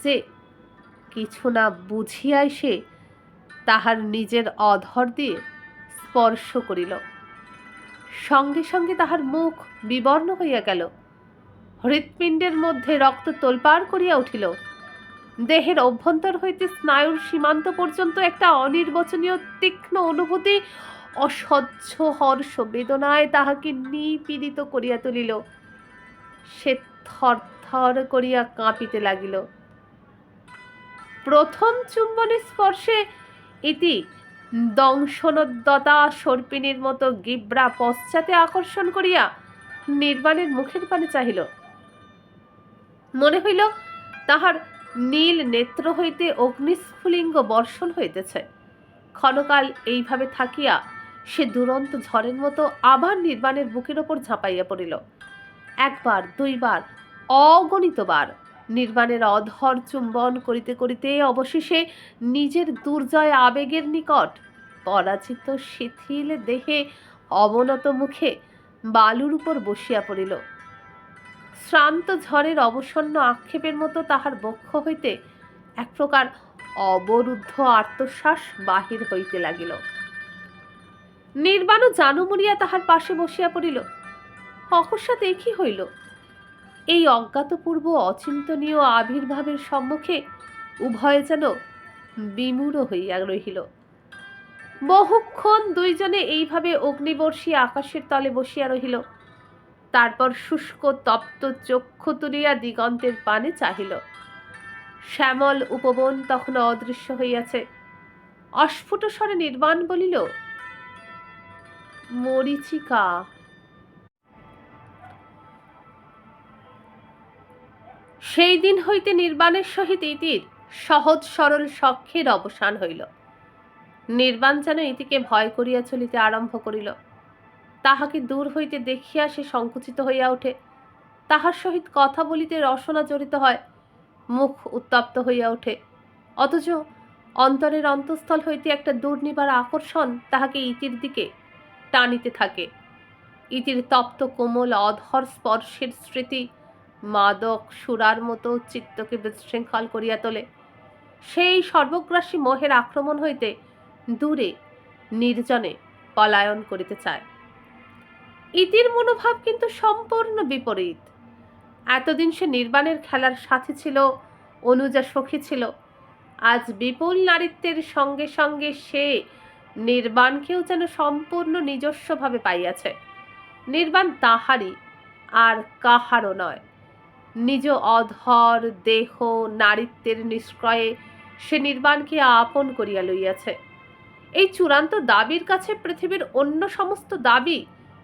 Speaker 1: যে কিছু না বুঝিয়াই সে তাহার নিজের অধর দিয়ে স্পর্শ করিল। সঙ্গে সঙ্গে তাহার মুখ বিবর্ণ হইয়া গেল। হৃৎপিণ্ডের মধ্যে রক্ত তোলপাড় করিয়া উঠিল। দেহের অভ্যন্তর হইতে স্নায়ুর সীমান্ত পর্যন্ত একটা অনির্বচনীয় তীক্ষ্ণ অনুভূতি অসহ্য হর্ষ বেদনায় তাহাকে নিপীড়িত করিয়া তুলিল। সে থর থর করিয়া কাঁপিতে লাগিল। প্রথম চুম্বনের স্পর্শে ইতি দংশনোদ্যতা সর্পিণীর মতো গিব্রা পশ্চাতে আকর্ষণ করিয়া নির্বাণের মুখের পানে চাহিল। মনে হইল তাহার নীল নেত্র হইতে অগ্নিস্ফুলিঙ্গ বর্ষণ হইতেছে। ক্ষণকাল এইভাবে থাকিয়া সে দুরন্ত ঝড়ের মতো আবার নির্বাণের বুকের ওপর ঝাঁপাইয়া পড়িল। একবার, দুইবার, অগণিতবার নির্বাণের অধর চুম্বন করিতে করিতে অবশেষে নিজের দুর্জয় আবেগের নিকট পরাজিত শিথিল দেহে অবনত মুখে বালুর উপর বসিয়া পড়িল। শ্রান্ত ঝড়ের অবসন্ন আক্ষেপের মতো তাহার বক্ষ হইতে এক প্রকার অবরুদ্ধ আর্তশ্বাস বাহির হইতে লাগিল। নির্বাণ জানু মরিয়া তাহার পাশে বসিয়া পড়িল। অকস্মাৎ কি হইল? এই অজ্ঞাতপূর্ব অচিন্তনীয় আবির্ভাবের সম্মুখে উভয়ে যেন বিমূঢ় হইয়া রহিল। বহুক্ষণ দুইজনে এইভাবে অগ্নিবর্ষী আকাশের তলে বসিয়া রহিল। তারপর শুষ্ক তপ্ত চক্ষু তুলিয়া দিগন্তের পানে চাহিল। শ্যামল উপবন তখন অদৃশ্য হইয়াছে। অস্ফুট স্বরে নির্বাণ বলিল, মরীচিকা। সেই দিন হইতে নির্বাণের সহিত ইতির সহজ সরল সখ্যের অবসান হইল। নির্বাণ যেন ইতিকে ভয় করিয়া চলিতে আরম্ভ করিল। তাহাকে দূর হইতে দেখিয়া সে সংকুচিত হইয়া ওঠে। তাহার সহিত কথা বলিতে রসনা জড়িত হয়, মুখ উত্তপ্ত হইয়া ওঠে। অথচ অন্তরের অন্তঃস্থল হইতে একটা দুর্নিবার আকর্ষণ তাহাকে ইতির দিকে টানিতে থাকে। ইতির তপ্ত কোমল অধর স্পর্শের স্মৃতি মাদক সুরার মতো চিত্তকে বিশৃঙ্খল করিয়া তোলে। সেই সর্বগ্রাসী মোহের আক্রমণ হইতে দূরে নির্জনে পলায়ন করিতে চায়। ইতির মনোভাব কিন্তু সম্পূর্ণ বিপরীত। এতদিন সে নির্বাণের খেলার সাথী ছিল, অনুজা সখী ছিল। আজ বিপুল নারীত্বের সঙ্গে সঙ্গে সে নির্বাণকেও যেন সম্পূর্ণ নিজস্বভাবে পাইয়াছে। নির্বাণ তাহারই, আর কাহারও নয়। নিজ অধর দেহ নারীত্বের নিষ্ক্রয়ে সে নির্বাণকে আপন করিয়া লইয়াছে। এই চূড়ান্ত দাবির কাছে পৃথিবীর অন্য সমস্ত দাবি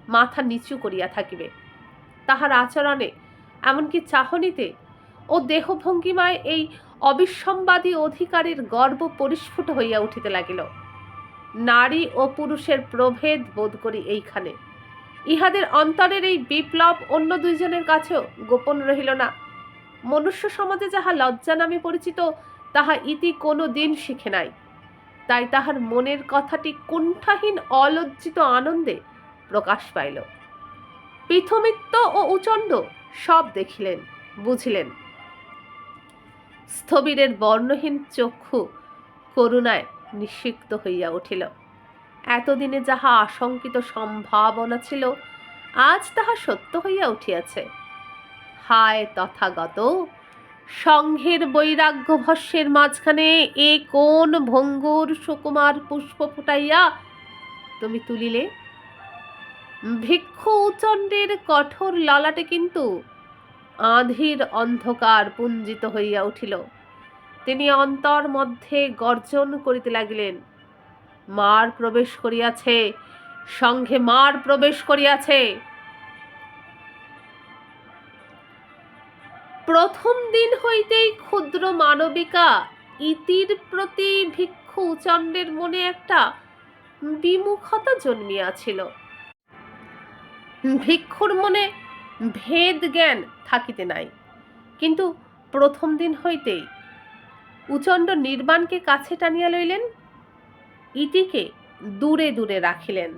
Speaker 1: মাথা নিচু করিয়া থাকিবে। তাহার আচরণে, এমনকি চাহনিতে ও দেহভঙ্গিমায় এই অবিসম্বাদী অধিকারের গর্ব পরিস্ফুট হইয়া উঠিতে লাগিল। নারী ও পুরুষের প্রভেদ বোধ করি এইখানে। ইহাদের অন্তরের এই বিপ্লব অন্য দুইজনের কাছেও গোপন রহিল না। মনুষ্য সমাজে যাহা লজ্জা নামে পরিচিত, তাহা ইতি কোনো দিন শিখে নাই। তাই তাহার মনের কথাটি কুণ্ঠাহীন অলজ্জিত আনন্দে প্রকাশ পাইল। পৃথুমিত্র ও উচণ্ড সব দেখিলেন, বুঝিলেন। স্থবিরের বর্ণহীন চক্ষু করুণায় নিষিক্ত হইয়া উঠিল। এতদিনে যাহা আশঙ্কিত সম্ভাবনা ছিল, আজ তাহা সত্য হইয়া উঠিয়াছে। হায় তথাগত! সংঘের বৈরাগ্য ভস্যের মাঝখানে এ কোন ভঙ্গুর সুকুমার পুষ্প ফুটাইয়া তুমি তুলিলে? ভিক্ষু উচণ্ডের কঠোর ললাটে কিন্তু আঁধির অন্ধকার পুঞ্জিত হইয়া উঠিল। তিনি অন্তর মধ্যে গর্জন করিতে লাগিলেন, মার প্রবেশ করিয়াছে, সংঘে মার প্রবেশ করিয়াছে। প্রথম দিন হইতেই ক্ষুদ্র মানবিকা ইতির প্রতি ভিক্ষু উচণ্ডের মনে একটা বিমুখতা জন্মিয়াছিল। ভিক্ষুর মনে ভেদ জ্ঞান থাকিতে নাই, কিন্তু প্রথম দিন হইতেই উচণ্ড নির্বাণকে কাছে টানিয়া লইলেন, ইতিকে দূরে দূরে রাখিলেন।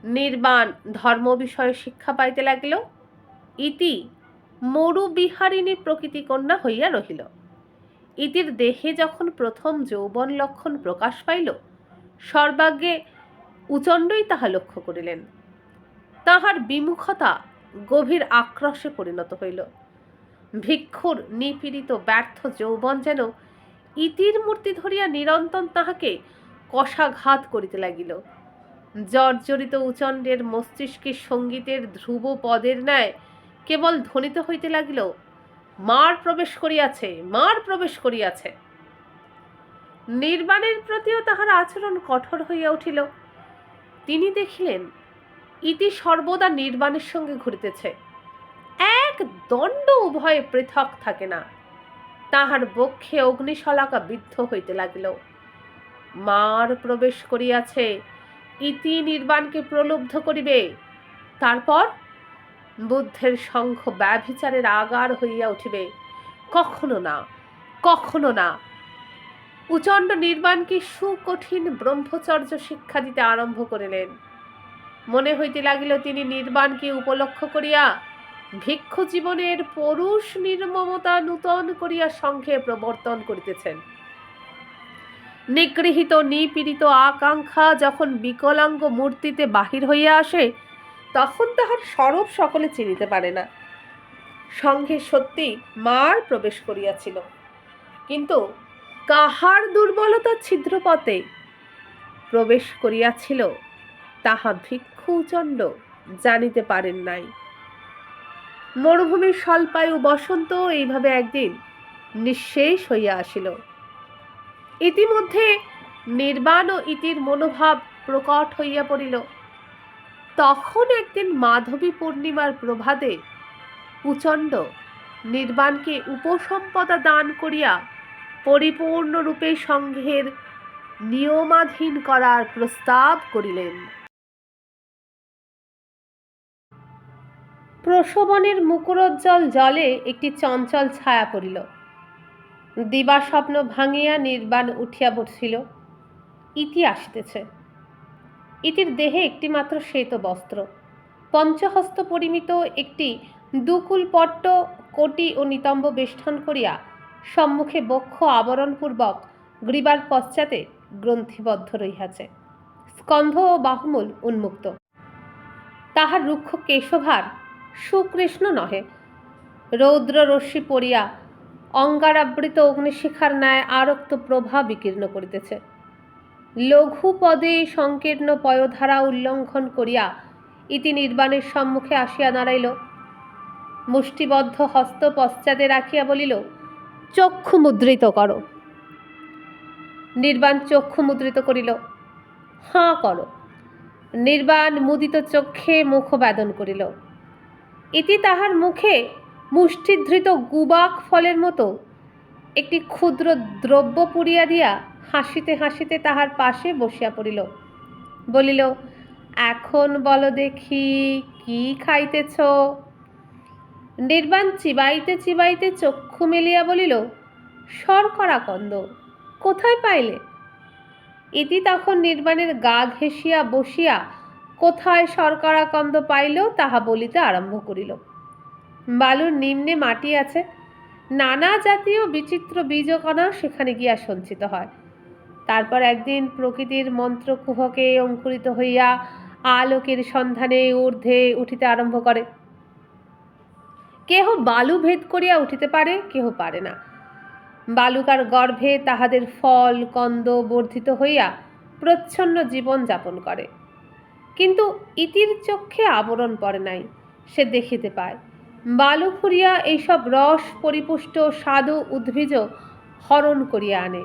Speaker 1: নির্বাণ ধর্ম বিষয়ে শিক্ষা পাইতে লাগিল। ইতি মরুবিহারিণী প্রকৃতি কন্যা হইয়া রহিল। ইতির দেহে যখন প্রথম যৌবন লক্ষণ প্রকাশ পাইল, সর্বাগ্যে উচণ্ডই তাহা লক্ষ্য করিলেন। তাহার বিমুখতা গভীর আক্রোশে পরিণত হইল। ভিক্ষুর নিপীড়িত ব্যর্থ যৌবন যেন ইতির মূর্তি ধরিয়া নিরন্তর তাহাকে কষাঘাত করিতে লাগিল। জর্জরিত উচণ্ডের মস্তিষ্কে সঙ্গীতের ধ্রুব পদের ন্যায় কেবল ধ্বনিত হইতে লাগিল, মার প্রবেশ করিয়াছে, মার প্রবেশ করিয়াছে। নির্বাণের প্রতিও তাহার আচরণ কঠোর হইয়া উঠিল। তিনি দেখিলেন ইতি সর্বদা নির্বাণের সঙ্গে ঘুরিতেছে। এক দণ্ড উভয়ে পৃথক থাকে না। তাহার বক্ষে অগ্নিশলাকা বিদ্ধ হইতে লাগিল। মার প্রবেশ করিয়াছে, ইতি নির্বাণকে প্রলুব্ধ করিবে। তারপর বুদ্ধের শঙ্খ ব্যভিচারের আগার হইয়া উঠিবে। কখনো না, কখনো না। উচণ্ড নির্বাণকে সুকঠিন ব্রহ্মচর্য শিক্ষা দিতে আরম্ভ করিলেন। মনে হইতে লাগিল তিনি নির্বাণকে উপলক্ষ করিয়া ভিক্ষু জীবনের পরুষ নির্মমতা নূতন করিয়া সংঘে প্রবর্তন করিতেছেন। নিগৃহীত নিপীড়িত আকাঙ্ক্ষা যখন বিকলাঙ্গ মূর্তিতে বাহির হইয়া আসে, তখন তাহার স্বরূপ সকলে চিনিতে পারে না। সংঘে সত্যি মার প্রবেশ করিয়াছিল, কিন্তু কাহার দুর্বলতার ছিদ্রপথে প্রবেশ করিয়াছিল তাহা ভিক্ষুচণ্ড জানিতে পারেন নাই। মরুভূমির স্বল্পায়ু বসন্ত এইভাবে একদিন নিঃশেষ হইয়া আসিল। ইতিমধ্যে নির্বাণ ও ইতির মনোভাব প্রকট হইয়া পড়িল। তখন একদিন মাধবী পূর্ণিমার প্রভাতে উচণ্ড নির্বাণকে উপসম্পদা দান করিয়া পরিপূর্ণরূপে সংঘের নিয়মাধীন করার প্রস্তাব করিলেন। প্রসবনের মুকুরোজ্জ্বল জলে একটি চঞ্চল ছায়া পড়িল। দিবা স্বপ্ন ভাঙিয়া নির্বাণ উঠিয়া বসিল। ইতি আসিতেছে। ইতির দেহে একটি মাত্র শ্বেত বস্ত্র, পঞ্চহস্ত পরিমিত একটি দুকুল পট্ট কোটি ও নিতম্ব বেষ্টন করিয়া সম্মুখে বক্ষ আবরণপূর্বক গ্রীবার পশ্চাতে গ্রন্থিবদ্ধ রহিয়াছে। স্কন্ধ ও বাহুমূল উন্মুক্ত। তাহার রুক্ষ কেশভার সুকৃষ্ণ নহে, রৌদ্র রশ্মি পড়িয়া অঙ্গারাবৃত অগ্নিশিখার ন্যায় আরক্ত প্রভা বিকীর্ণ করিতেছে। লঘু পদে সংকীর্ণ পয়োধারা উল্লঙ্ঘন করিয়া ইতি নির্বাণের সম্মুখে আসিয়া দাঁড়াইল। মুষ্টিবদ্ধ হস্ত পশ্চাতে রাখিয়া বলিল, চক্ষু মুদ্রিত করো। নির্বাণ চক্ষু মুদ্রিত করিল। হাঁ করো। নির্বাণ মুদিত চক্ষে মুখ বেদন করিল। ইতি তাহার মুখে মুষ্টিধৃত গুবাক ফলের মতো একটি ক্ষুদ্র দ্রব্য পুড়িয়া দিয়া হাসিতে হাসিতে তাহার পাশে বসিয়া পড়িল। বলিল, এখন বলো দেখি কি খাইতেছ? নির্বাণ চিবাইতে চিবাইতে চক্ষু মেলিয়া বলিল, শর্করা কন্দ। কোথায় পাইলে? ইতি তখন নির্বাণের গা ঘেঁষিয়া বসিয়া কোথায় শর্করা কন্দ পাইল তাহা বলিতে আরম্ভ করিল। বালুর নিম্নে মাটি আছে, নানা জাতীয় বিচিত্র বীজকণা সেখানে গিয়া সঞ্চিত হয়। তারপর একদিন প্রকৃতির মন্ত্রকুহকে অঙ্কুরিত হইয়া আলোকের সন্ধানে ঊর্ধ্বে উঠিতে আরম্ভ করে। কেহ বালু ভেদ করিয়া উঠিতে পারে, কেহ পারে না। বালুকার গর্ভে তাহাদের ফল কন্দ বর্ধিত হইয়া প্রচ্ছন্ন জীবন যাপন করে। কিন্তু ইতির চক্ষে আবরণ পড়ে নাই। সে দেখিতে পায় বালু ফুরিয়া এইসব রস পরিপুষ্ট সাধু উদ্ভিজ হরণ করিয়া আনে।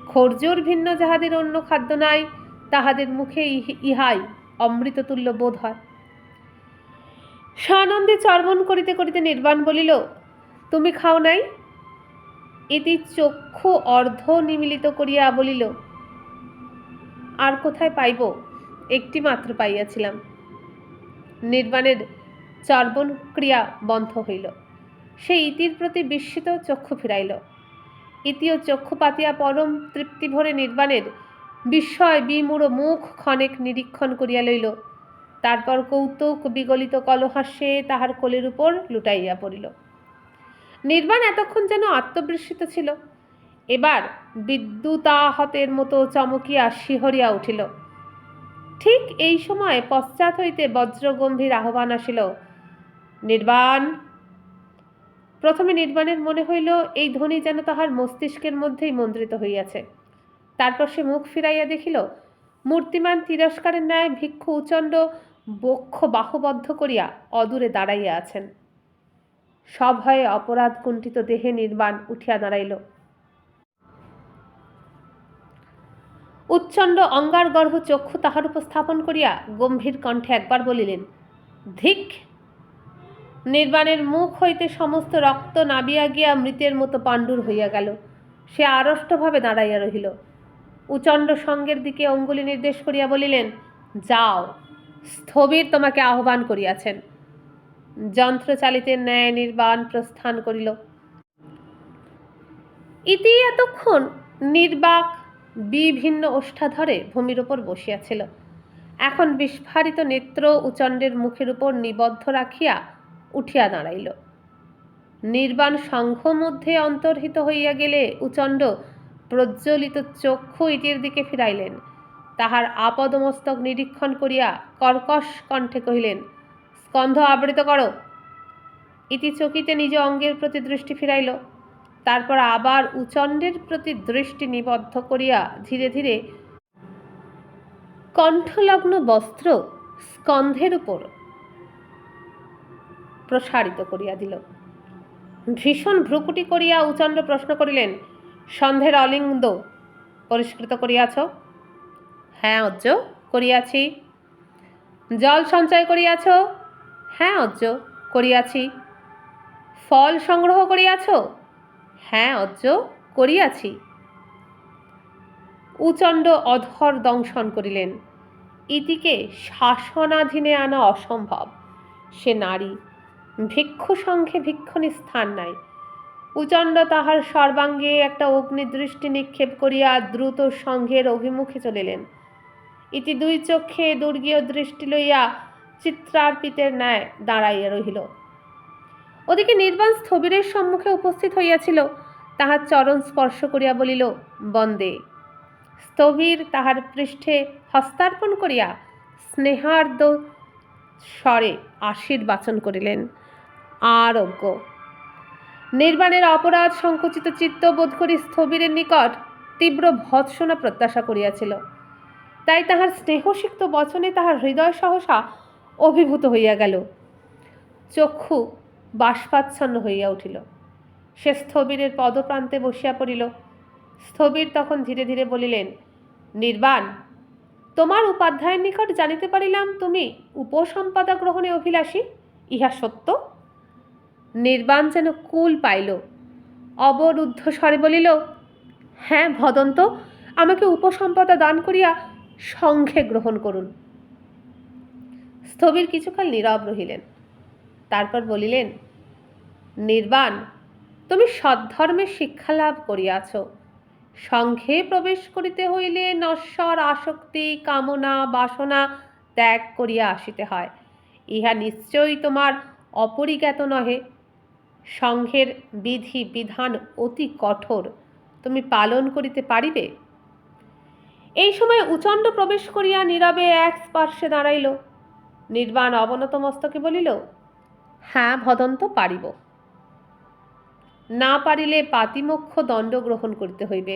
Speaker 1: খর্জুর ভিন্ন যাহাদের অন্য খাদ্য নাই, তাহাদের মুখে ইহাই অমৃততুল্য বোধ হয়। সানন্দে চর্বণ করিতে করিতে নির্বাণ বলিল, তুমি খাও নাই? ইতি চক্ষু অর্ধ নিমিলিত করিয়া বলিল, আর কোথায় পাইব? একটি মাত্র পাইয়াছিলাম। নির্বাণের চর্বণ ক্রিয়া বন্ধ হইল। সে ইতির প্রতি বিস্মিত চক্ষু ফিরাইল। ইতিও চক্ষু পাতিয়া পরম তৃপ্তি ভরে নির্বাণের বিস্ময় বিমূঢ় মুখ ক্ষণেক নিরীক্ষণ করিয়া লইল। তারপর কৌতুক বিগলিত কলহাস্যে তাহার কোলের উপর লুটাইয়া পড়িল। নির্বাণ এতক্ষণ যেন আত্মবিস্মৃত ছিল, এবার বিদ্যুতাহতের মতো চমকিয়া শিহরিয়া উঠিল। ঠিক এই সময় পশ্চাৎ হইতে বজ্রগম্ভীর আহ্বান আসিল, নির্বাণ। প্রথমে নির্বাণের মনে হইল এই ধ্বনি যেন তাহার মস্তিষ্কের মধ্যেই মন্ত্রিত হইয়াছে। তারপর সে মুখ ফিরাইয়া দেখিল মূর্তিমান তিরস্কারের ন্যায় ভিক্ষু উচণ্ড বক্ষ বাহুবদ্ধ করিয়া অদূরে দাঁড়াইয়া আছেন। সভয়ে অপরাধ কুণ্ঠিত দেহে নির্বাণ উঠিয়া দাঁড়াইল। উচ্চণ্ড অঙ্গারগর্ভ চক্ষু তাহার উপর স্থাপন করিয়া গম্ভীর কণ্ঠে একবার বলিলেন, ধিক। নির্বাণের মুখ হইতে সমস্ত রক্ত নাবিয়া গিয়া মৃতের মতো পাণ্ডুর হইয়া গেল। সে আড়ষ্টভাবে দাঁড়াইয়া রহিল। উচণ্ড সঙ্গের দিকে অঙ্গুলি নির্দেশ করিয়া বলিলেন, যাও, স্থবির তোমাকে আহ্বান করিয়াছেন। যন্ত্রচালিতের ন্যায় নির্বাণ প্রস্থান করিল। ইতি এতক্ষণ নির্বাক বিভিন্ন ওষ্ঠাধরে ভূমির উপর বসিয়াছিল। এখন বিস্ফারিত নেত্র উচণ্ডের মুখের উপর নিবদ্ধ রাখিয়া উঠিয়া দাঁড়াইল। নির্বাণ সংঘ মধ্যে অন্তর্হিত হইয়া গেলে উচণ্ড প্রজ্বলিত চক্ষু ইতির দিকে ফিরাইলেন। তাহার আপদমস্তক নিরীক্ষণ করিয়া কর্কশ কণ্ঠে কহিলেন, স্কন্ধ আবৃত করো। ইতি চকিতে নিজ অঙ্গের প্রতি দৃষ্টি ফিরাইল। তারপর আবার উচণ্ডের প্রতি দৃষ্টি নিবদ্ধ করিয়া ধীরে ধীরে কণ্ঠলগ্ন বস্ত্র স্কন্ধের উপর প্রসারিত করিয়া দিল। ভীষণ ভ্রুকুটি করিয়া উচণ্ড প্রশ্ন করিলেন, সন্ধের অলিন্দ পরিষ্কৃত করিয়াছ? হ্যাঁ অজ্জ করিয়াছি। জল সঞ্চয় করিয়াছ? হ্যাঁ অজ্জ করিয়াছি। ফল সংগ্রহ করিয়াছ? হ্যাঁ অজ্জ করিয়াছি। উচণ্ড অধর দংশন করিলেন। ইতিকে শাসনাধীনে আনা অসম্ভব। সে নারী, ভিক্ষু সংঘে ভিক্ষুণী স্থান নাই। উচণ্ড তাহার সর্বাঙ্গে একটা অগ্নিদৃষ্টি নিক্ষেপ করিয়া দ্রুত সংঘের অভিমুখে চলিলেন। ইতি দুই চক্ষে দুর্গীয় দৃষ্টি লইয়া চিত্রার্পিতের ন্যায় দাঁড়াইয়া রহিল। ওদিকে নির্বাণ স্থবিরের সম্মুখে উপস্থিত হইয়াছিল। তাহার চরণ স্পর্শ করিয়া বলিল, বন্দে। স্থবির তাহার পৃষ্ঠে হস্তার্পণ করিয়া স্নেহার্দ্র স্বরে আশীর্বাচন করিলেন, আরোগ্য। নির্বাণের অপরাধ সংকুচিত চিত্ত বোধ করি স্থবিরের নিকট তীব্র ভৎসনা প্রত্যাশা করিয়াছিল। তাই তাহার স্নেহসিক্ত বচনে তাহার হৃদয় সহসা অভিভূত হইয়া গেল। চক্ষু বাষ্পাচ্ছন্ন হইয়া উঠিল। সে স্থবিরের পদপ্রান্তে বসিয়া পড়িল। স্থবির তখন ধীরে ধীরে বলিলেন, নির্বাণ, তোমার উপাধ্যায়ের নিকট জানিতে পারিলাম তুমি উপসম্পদা গ্রহণে অভিলাষী। ইহা সত্য? নির্বাণ যেন কুল পাইল, অবরুদ্ধ স্বরে বলিল, হ্যাঁ ভদন্ত, আমাকে উপসম্পদা দান করিয়া সংঘে গ্রহণ করুন। স্থবির কিছুকাল নীরব রহিলেন। তারপর বলিলেন, নির্বাণ, তুমি সদ্ধর্মের শিক্ষা লাভ করিয়াছ। সংঘে প্রবেশ করিতে হইলে নশ্বর আসক্তি, কামনা, বাসনা ত্যাগ করিয়া আসিতে হয়। ইহা নিশ্চয়ই তোমার অপরিজ্ঞাত নহে। সংঘের বিধি বিধান অতি কঠোর, তুমি পালন করিতে পারিবে? এই সময় উচণ্ড প্রবেশ করিয়া নীরবে এক স্পর্শে দাঁড়াইল। নির্বাণ অবনত মস্তকে বলিল, হ্যাঁ ভদন্ত, পারিব। না পারিলে পাতিমোক্ষ দণ্ড গ্রহণ করিতে হইবে।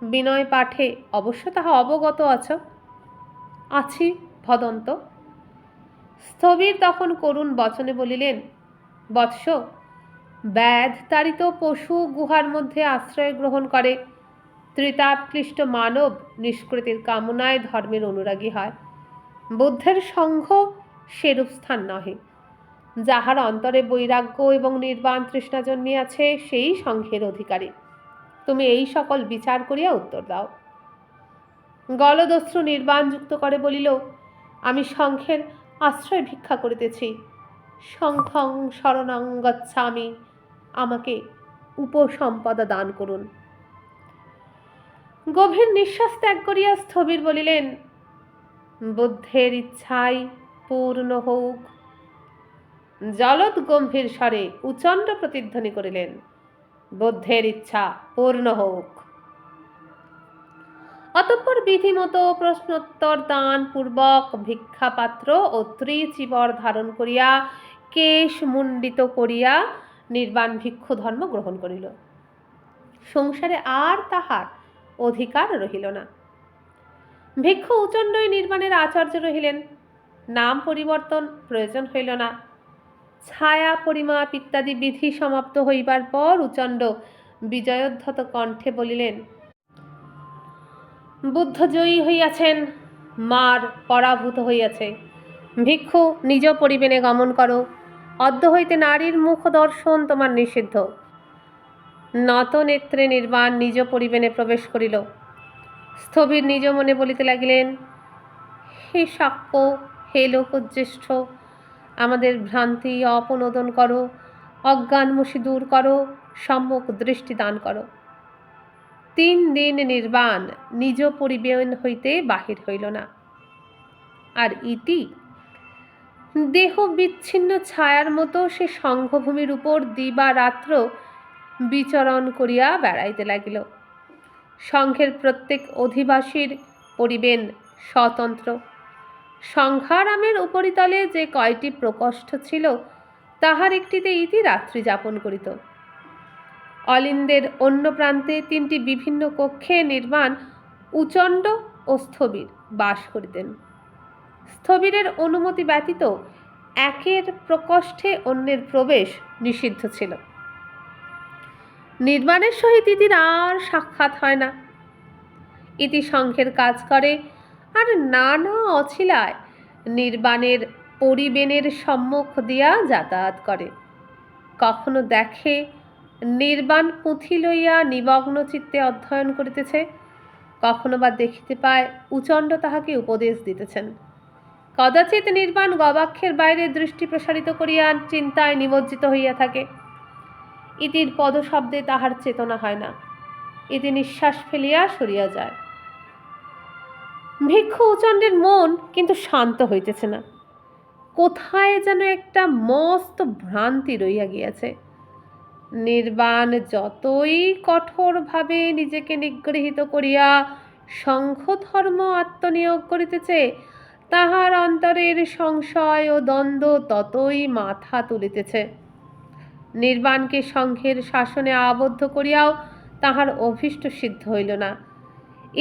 Speaker 1: বিনয় পাঠে অবশ্য তাহা অবগত আছি ভদন্ত। স্থবির তখন করুণ বচনে বলিলেন, বৎস, ব্যাধ তাড়িত পশু গুহার মধ্যে আশ্রয় গ্রহণ করে। ত্রিতাপক্লিষ্ট মানব নিষ্কৃতির কামনায় ধর্মের অনুরাগী হয়। বুদ্ধের সংঘ সেরূপ স্থান নহে। যাহার অন্তরে বৈরাগ্য এবং নির্বাণ তৃষ্ণা জন্মিয়াছে, সেই সংঘের অধিকারী। তুমি এই সকল বিচার করিয়া উত্তর দাও। গলদস্রু নির্বাণ যুক্ত করে বলিল, আমি সংঘের আশ্রয় ভিক্ষা করিতেছি। সংঘং শরণং গচ্ছামি, আমাকে উপসম্পদা দান করুন। গভীর নিঃশ্বাস ত্যাগ করিয়া স্থবির বলিলেন, বুদ্ধের ইচ্ছাই পূর্ণ হোক। জলদ গম্ভীর স্বরে উচণ্ড প্রতিধ্বনি করিলেন, বুদ্ধের ইচ্ছা পূর্ণ হোক। অতঃপর বিধিমতো প্রশ্নোত্তর দান পূর্বক ভিক্ষাপাত্র ও ত্রিচিবর ধারণ করিয়া কেশ মুণ্ডিত করিয়া নির্বাণ ভিক্ষু ধর্ম গ্রহণ করিল। সংসারে আর তাহার অধিকার রহিল না। ভিক্ষু উচণ্ডই নির্বাণের আচার্য রহিলেন। নাম পরিবর্তন প্রয়োজন হইল না। ছায়া পরিমাপ ইত্যাদি বিধি সমাপ্ত হইবার পর উচণ্ড বিজয়োদ্ধত কণ্ঠে বলিলেন, বুদ্ধ জয়ী হইয়াছেন, মার পরাভূত হইয়াছে। ভিক্ষু নিজ পরিবেনে গমন করো। অদ্য হইতে নারীর মুখ দর্শন তোমার নিষিদ্ধ। নত নেত্রে নির্বাণ নিজ পরিবেনে প্রবেশ করিল। স্থবির নিজ মনে বলিতে লাগিলেন, হে সাক্ষ্য, হে লোকজ্যেষ্ঠ, আমাদের ভ্রান্তি অপনোদন করো, অজ্ঞানমোষী দূর করো, সম্যক দৃষ্টি দান করো। 3 দিন নির্বাণ নিজ পরিবেন হইতে বাহির হইল না। আর ইতি দেহ বিচ্ছিন্ন ছায়ার মতো সে সংঘভূমির উপর দিবারাত্র বিচরণ করিয়া বেড়াইতে লাগিল। সংঘের প্রত্যেক অধিবাসীর পরিবেন স্বতন্ত্র। সংঘারামের উপরিতলে যে কয়টি প্রকোষ্ঠ ছিল, তাহার একটিতে ইতি রাত্রি যাপন করিত। অলিন্দের অন্য প্রান্তে 3টি বিভিন্ন কক্ষে নির্বাণ উচণ্ড ও স্থবির বাস করিতেন। স্থবিরের অনুমতি ব্যতীত একের প্রকোষ্ঠে অন্যের প্রবেশ নিষিদ্ধ ছিল। নির্বাণের সহিত ইতির আর সাক্ষাৎ হয় না। ইতি সংঘের কাজ করে আর নানা অছিলায় নির্বাণের পরিবেনের সম্মুখ দিয়া যাতায়াত করে। কখনো দেখে নির্বাণ পুঁথি লইয়া নিমগ্ন চিত্তে অধ্যয়ন করিতেছে, কখনো বা দেখিতে পায় উচণ্ড তাহাকে উপদেশ দিতেছেন। কদাচিৎ নির্বাণ গবাক্ষের বাইরে দৃষ্টি প্রসারিত করিয়া চিন্তায় নিমজ্জিত হইয়া থাকে। ইতির পদশব্দে তাহার চেতনা হয় না। ইতি নিঃশ্বাস ফেলিয়া সরিয়া যায়। ভিক্ষু উচণ্ডের মন কিন্তু শান্ত হইতেছে না। কোথায় যেন একটা মস্ত ভ্রান্তি রইয়া গিয়াছে। নির্বাণ যতই কঠোরভাবে নিজেকে নিগৃহীত করিয়া সংঘধর্ম আত্মনিয়োগ করিতেছে, তাহার অন্তরের সংশয় ও দ্বন্দ্ব ততই মাথা তুলিতেছে। নির্বাণকে সংঘের শাসনে আবদ্ধ করিয়াও তাহার অভীষ্ট সিদ্ধ হইল না।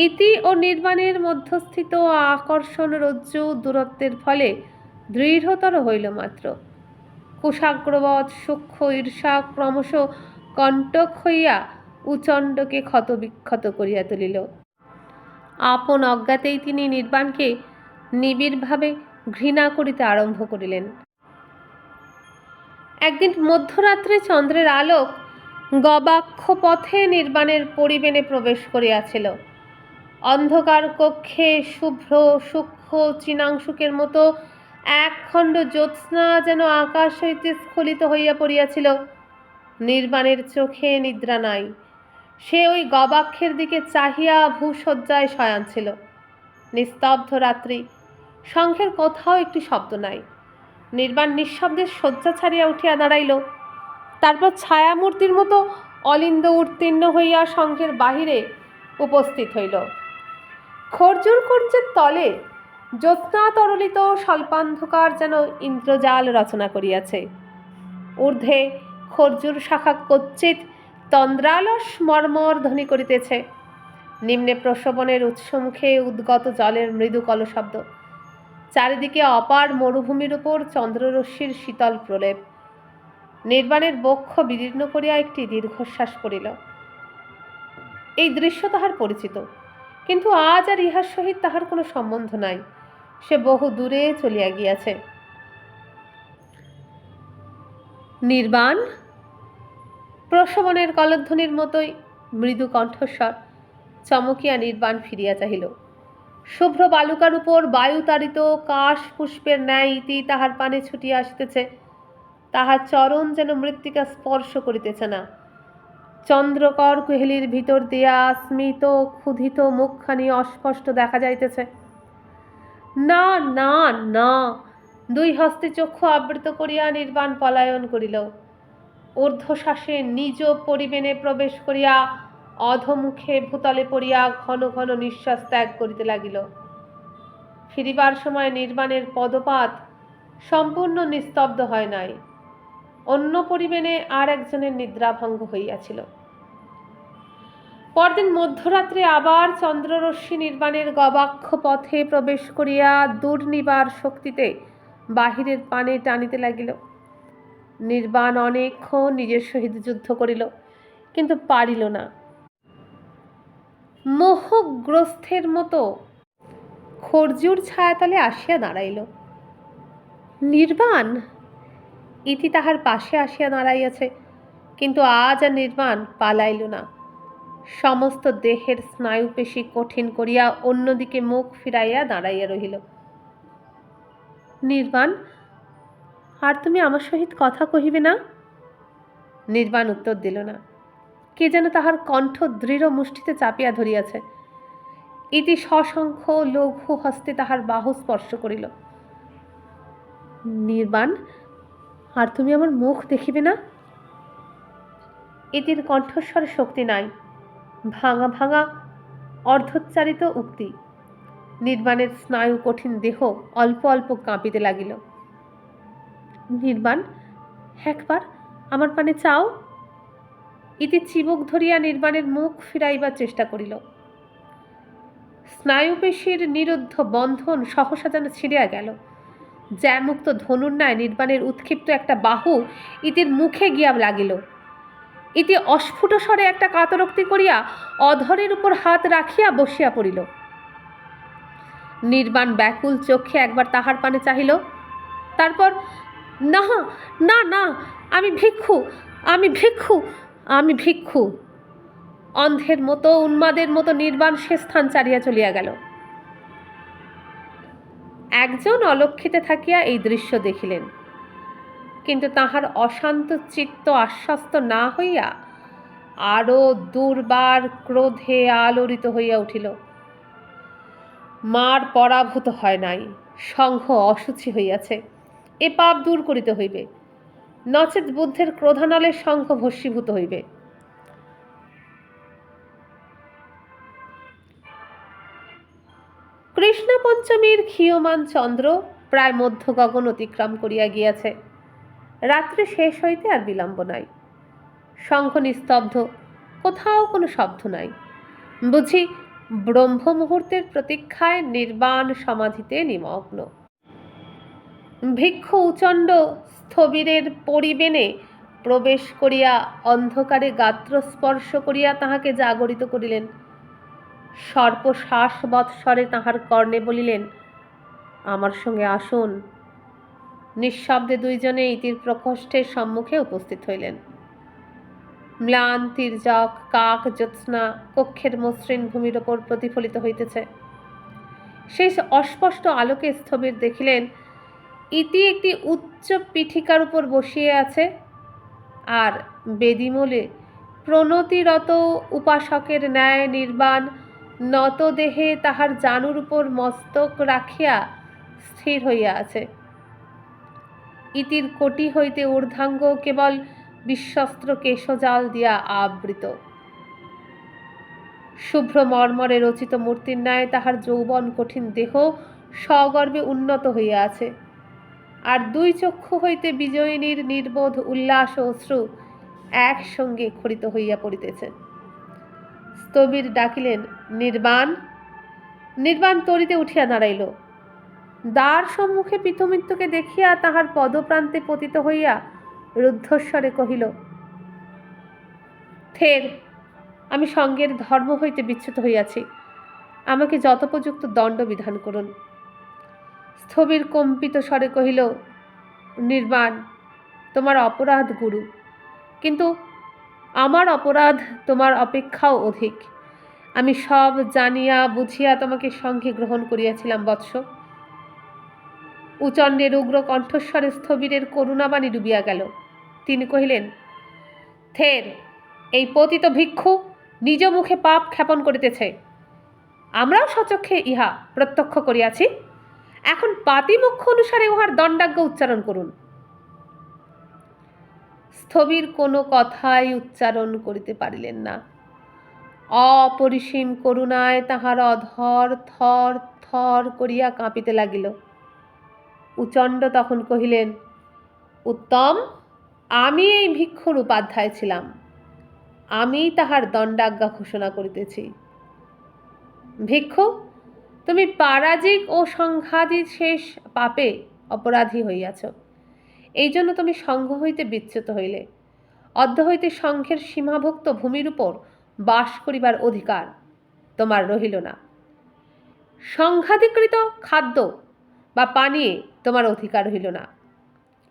Speaker 1: ইতি ও নির্বাণের মধ্যস্থিত আকর্ষণ রজ্জু দূরত্বের ফলে দৃঢ়তর হইল মাত্র। কুশাগ্রবৎ সূক্ষ্ম ঈর্ষা ক্রমশ কণ্টক হইয়া উচণ্ডকে ক্ষতবিক্ষত করিয়া তুলিল। আপন অজ্ঞাতেই তিনি নির্বাণকে নিবিড়ভাবে ঘৃণা করিতে আরম্ভ করিলেন। একদিন মধ্যরাত্রে চন্দ্রের আলোক গবাক্ষ পথে নির্বাণের পরিবেনে প্রবেশ করিয়াছিল। অন্ধকার কক্ষে শুভ্র সূক্ষ্ম চীনাংশুকের মতো একখণ্ড জ্যোৎস্না যেন আকাশ হইতে স্খলিত হইয়া পড়িয়াছিল। নির্বাণের চোখে নিদ্রা নাই। সে ওই গবাক্ষের দিকে চাহিয়া ভূশয্যায় শয়ান ছিল। নিস্তব্ধ রাত্রি, শঙ্খের কোথাও একটি শব্দ নাই। নির্বাণ নিঃশব্দে শয্যা ছাড়িয়া উঠিয়া দাঁড়াইল। তারপর ছায়ামূর্তির মতো অলিন্দ উত্তীর্ণ হইয়া শঙ্খের বাহিরে উপস্থিত হইল। খর্জুর কুঞ্জের তলে জ্যোৎস্না তরলিত স্বল্পান্ধকার যেন ইন্দ্রজাল রচনা করিয়াছে। ঊর্ধ্বে খর্জুর শাখা কচ্চিৎ তন্দ্রালস মর্মর ধ্বনি করিতেছে। নিম্নে প্রসবনের উৎসমুখে উদ্গত জলের মৃদু কলশব্দ। চারিদিকে অপার মরুভূমির উপর চন্দ্ররশ্মির শীতল প্রলেপ। নির্বাণের বক্ষ বিদীর্ণ করিয়া একটি দীর্ঘশ্বাস পড়িল। এই দৃশ্য তাহার পরিচিত, কিন্তু আজ আর ইহার সহিত তাহার কোনো সম্বন্ধ নাই। সে বহু দূরে চলিয়া গিয়াছে। নির্বাণ! প্রসবনের কলধ্বনির মতোই মৃদু কণ্ঠস্বর। চমকিয়া নির্বাণ ফিরিয়া চাহিল। শুভ্র বালুকার উপর বায়ুতাড়িত কাশ পুষ্পের ন্যায় ইতি তাহার পানে ছুটিয়া আসিতেছে। তাহার চরণ যেন মৃত্তিকা স্পর্শ করিতেছে না। চন্দ্রকর কুহেলির ভিতর দিয়া স্মিত ক্ষুধিত মুখখানি অস্পষ্ট দেখা যাইতেছে। না না না! 2 হস্তে চক্ষু আবৃত করিয়া নির্বাণ পলায়ন করিল। ঊর্ধ্বশ্বাসে নিজ পরিবেনে প্রবেশ করিয়া অধমুখে ভূতলে পড়িয়া ঘন ঘন নিঃশ্বাস ত্যাগ করিতে লাগিল। ফিরিবার সময় নির্বাণের পদপাত সম্পূর্ণ নিস্তব্ধ হয় নাই। অন্য পরিবেনে আর একজনের নিদ্রাভঙ্গ হইয়াছিল। পরদিন মধ্যরাত্রে আবার চন্দ্ররশ্মি নির্বাণের গবাক্ষ পথে প্রবেশ করিয়া দুর্নিবার শক্তিতে বাহিরের পানে টানিতে লাগিল। নির্বাণ অনেকক্ষণ নিজের সহিত যুদ্ধ করিল, কিন্তু পারিল না। মোহগ্রস্থের মতো খর্জুর ছায়াতলে আসিয়া দাঁড়াইল। নির্বাণ! ইতি তাহার পাশে আসিয়া দাঁড়াইয়াছে, কিন্তু আজ আর নির্বাণ পালাইল না। সমস্ত দেহের স্নায়ুপেশি কঠিন করিয়া অন্যদিকে মুখ ফিরাইয়া দাঁড়াইয়া রহিল। নির্বাণ! আর তুমি আমার সহিত কথা কহিবে না? নির্বাণ উত্তর দিল না। কে যেন তাহার কণ্ঠ দৃঢ় মুষ্টিতে চাপিয়া ধরিয়াছে। ইতি সশঙ্খ লঘু হস্তে তাহার বাহু স্পর্শ করিল। নির্বাণ! আর তুমি আমার মুখ দেখিবে না? ইতির কণ্ঠস্বরে শক্তি নাই, ভাঙা ভাঙা অর্ধোচ্চারিত উক্তি। নির্বাণের স্নায়ু কঠিন দেহ অল্প অল্প কাঁপিতে লাগিল। নির্বাণ! একবার আমার পানে চাও। ইতি চিবুক ধরিয়া নির্বাণের মুখ ফিরাইবার চেষ্টা করিল। স্নায়ুপেশীর নিরুদ্ধ বন্ধন সহসা যেন ছিঁড়িয়া গেল। জ্যামুক্ত ধনুর ন্যায় নির্বাণের উৎক্ষিপ্ত একটা বাহু ইতির মুখে গিয়া লাগিল। ইতি অস্ফুট স্বরে একটা কাতরোক্তি করিয়া অধরের উপর হাত রাখিয়া বসিয়া পড়িল। নির্বাণ ব্যাকুল চক্ষে একবার তাহার পানে চাহিল, তারপর না না না, আমি ভিক্ষু, আমি ভিক্ষু, আমি ভিক্ষু। অন্ধের মতো উন্মাদের মতো নির্বাণ সে স্থান ছাড়িয়া চলিয়া গেল। একজন অলক্ষিতে থাকিয়া এই দৃশ্য দেখিলেন, কিন্তু তাহার অশান্ত চিত্ত আশ্বস্ত না হইয়া আরো দুর্বার ক্রোধে আলোড়িত হইয়া উঠিল। মার পরাভূত হয় নাই, সংঘ অসুচি হইয়াছে, এ পাপ দূর করিতে হইবে, নচেৎ বুদ্ধের ক্রোধানলে সংঘ ভস্মীভূত হইবে। কৃষ্ণ পঞ্চমীর ক্ষীয়মান চন্দ্র প্রায় মধ্য গগন অতিক্রম করিয়া গিয়াছে। রাত্রি শেষ হইতে আর বিলম্ব নাই। শঙ্খ নিস্তব্ধ, কোথাও কোনো শব্দ নাই। বুঝি ব্রহ্ম মুহূর্তের প্রতীক্ষায় নির্বাণ সমাধিতে নিমগ্ন। ভিক্ষু উচণ্ড স্থবিরের পরিবেণে প্রবেশ করিয়া অন্ধকারে গাত্র স্পর্শ করিয়া তাহাকে জাগরিত করিলেন। সর্পশ্বাস বৎসরে তাহার কর্ণে বলিলেন, আমার সঙ্গে আসুন। নিঃশব্দে দুইজনে ইতির প্রকোষ্ঠের সম্মুখে উপস্থিত হইলেন। ম্লান তির্যক কাক জ্যোৎস্না কক্ষের মসৃণ ভূমির ওপর প্রতিফলিত হইতেছে। সেই অস্পষ্ট আলোকে স্থবির দেখিলেন ইতি একটি উচ্চ পীঠিকার উপর বসিয়ে আছে, আর বেদিমূলে প্রণতিরত উপাসকের ন্যায় নির্বাণ নত দেহে তাহার জানুর উপর মস্তক রাখিয়া স্থির হইয়া আছে। ইতির কোটি হইতে ঊর্ধ্বাঙ্গ কেবল বিশ্বস্ত্র কেশজাল দিয়া আবৃত। শুভ্র মর্মরে রচিত মূর্তির ন্যায় তাহার যৌবন কঠিন দেহ সগর্বে উন্নত হইয়া আছে, আর দুই চক্ষু হইতে বিজয়িনীর নির্বোধ উল্লাস ও অশ্রু একসঙ্গে খরিত হইয়া পড়িতেছে। স্থবির ডাকিলেন, নির্বাণ। নির্বাণ তরিতে উঠিয়া দাঁড়াইল। দ্বার সম্মুখে পিতৃমৃত্যুকে দেখিয়া তাহার পদপ্রান্তে পতিত হইয়া রুদ্ধস্বরে কহিল, থের, আমি সঙ্গের ধর্ম হইতে বিচ্যুত হইয়াছি, আমাকে যথোপযুক্ত দণ্ড বিধান করুন। স্থবির কম্পিত স্বরে কহিল, নির্বাণ, তোমার অপরাধ গুরু, কিন্তু আমার অপরাধ তোমার অপেক্ষাও অধিক। আমি সব জানিয়া বুঝিয়া তোমাকে সঙ্গে গ্রহণ করিয়াছিলাম বৎস। উচণ্ডের উগ্র কণ্ঠস্বরে স্থবিরের করুণাবাণী ডুবিয়া গেল। তিনি কহিলেন, থের, এই পতিত ভিক্ষু নিজ মুখে পাপ ক্ষেপণ করিতেছে, আমরাও সচক্ষে ইহা প্রত্যক্ষ করিয়াছি। এখন পাতিমুখ্য অনুসারে উহার দণ্ডাজ্ঞা উচ্চারণ করুন। স্থবির কোনো কথাই উচ্চারণ করিতে পারিলেন না। অপরিসীম করুণায় তাহার অধর থর থর করিয়া কাঁপিতে লাগিল। উচণ্ড তখন কহিলেন, উত্তম, আমি এই ভিক্ষুর উপাধ্যায় ছিলাম, আমি তাহার দণ্ডাজ্ঞা ঘোষণা করিতেছি। ভিক্ষু, তুমি পারাজিক ও সংঘাদি শেষ পাপে অপরাধী হইয়াছ, এই জন্য তুমি সংঘ হইতে বিচ্যুত হইলে। অদ্য হইতে সংঘের সীমাভুক্ত ভূমির উপর বাস করিবার অধিকার তোমার রহিল না। সংঘাধিকৃত খাদ্য বা পানীয়ে তোমার অধিকার হইল না।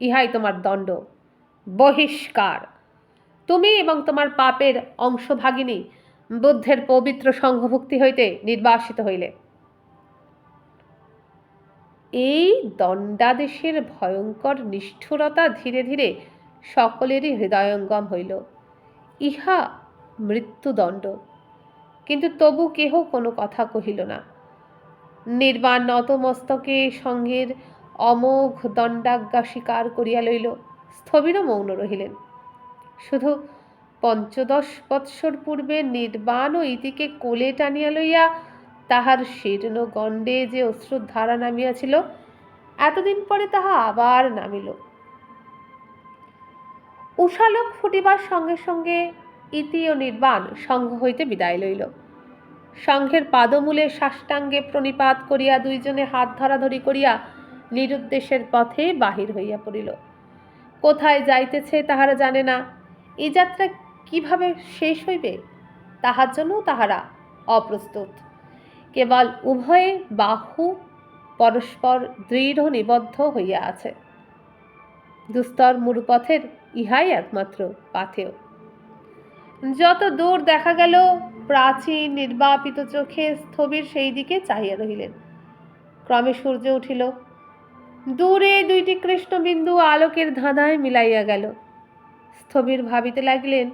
Speaker 1: ইহাই তোমার দণ্ড, বহিষ্কার। তুমি এবং তোমার পাপের অংশভাগিনী বুদ্ধের পবিত্র সংঘভুক্তি হইতে নির্বাসিত হইলে। এই দণ্ডাদেশের ভয়ঙ্কর নিষ্ঠুরতা ধীরে ধীরে সকলেরই হৃদয়ঙ্গম হইল। ইহা মৃত্যুদণ্ড, কিন্তু তবু কেহ কোনো কথা কহিল না। নির্বাণ নতমস্তকে সঙ্গের অমোঘ দণ্ডাজ্ঞা স্বীকার করিয়া লইল। স্থবিরও মৌন রহিলেন। শুধু ৫৫ বৎসর পূর্বে নির্বাণ ও ইতিকে কোলে টানিয়া লইয়া তাহার শীর্ণ গণ্ডে যে অশ্রুর ধারা নামিয়াছিল, এতদিন পরে তাহা আবার নামিল। উষালোক ফুটিবার সঙ্গে সঙ্গে ইতি ও নির্বাণ সংঘ হইতে বিদায় লইল। সংঘের পাদমূলে সাষ্টাঙ্গে প্রণিপাত করিয়া দুইজনে হাত ধরাধরি করিয়া নিরুদ্দেশের পথে বাহির হইয়া পড়িল। কোথায় যাইতেছে তাহারা জানে না, এই যাত্রা কিভাবে শেষ হইবে তাহার জন্য তাহারা অপ্রস্তুত। কেবল উভয়ে বাহু পরস্পর দৃঢ় নিবদ্ধ হইয়া আছে। দুস্তর মরুপথের ইহাই একমাত্র পাথেয়। যত দূর দেখা গেল, প্রাচীন নির্বাপিত চোখে স্থবির সেই দিকে চাহিয়া রহিলেন। ক্রমে সূর্য উঠিল। দূরে দুইটি কৃষ্ণবিন্দু আলোকের ধাঁধায় মিলাইয়া গেল। স্থবির ভাবিতে লাগিলেন,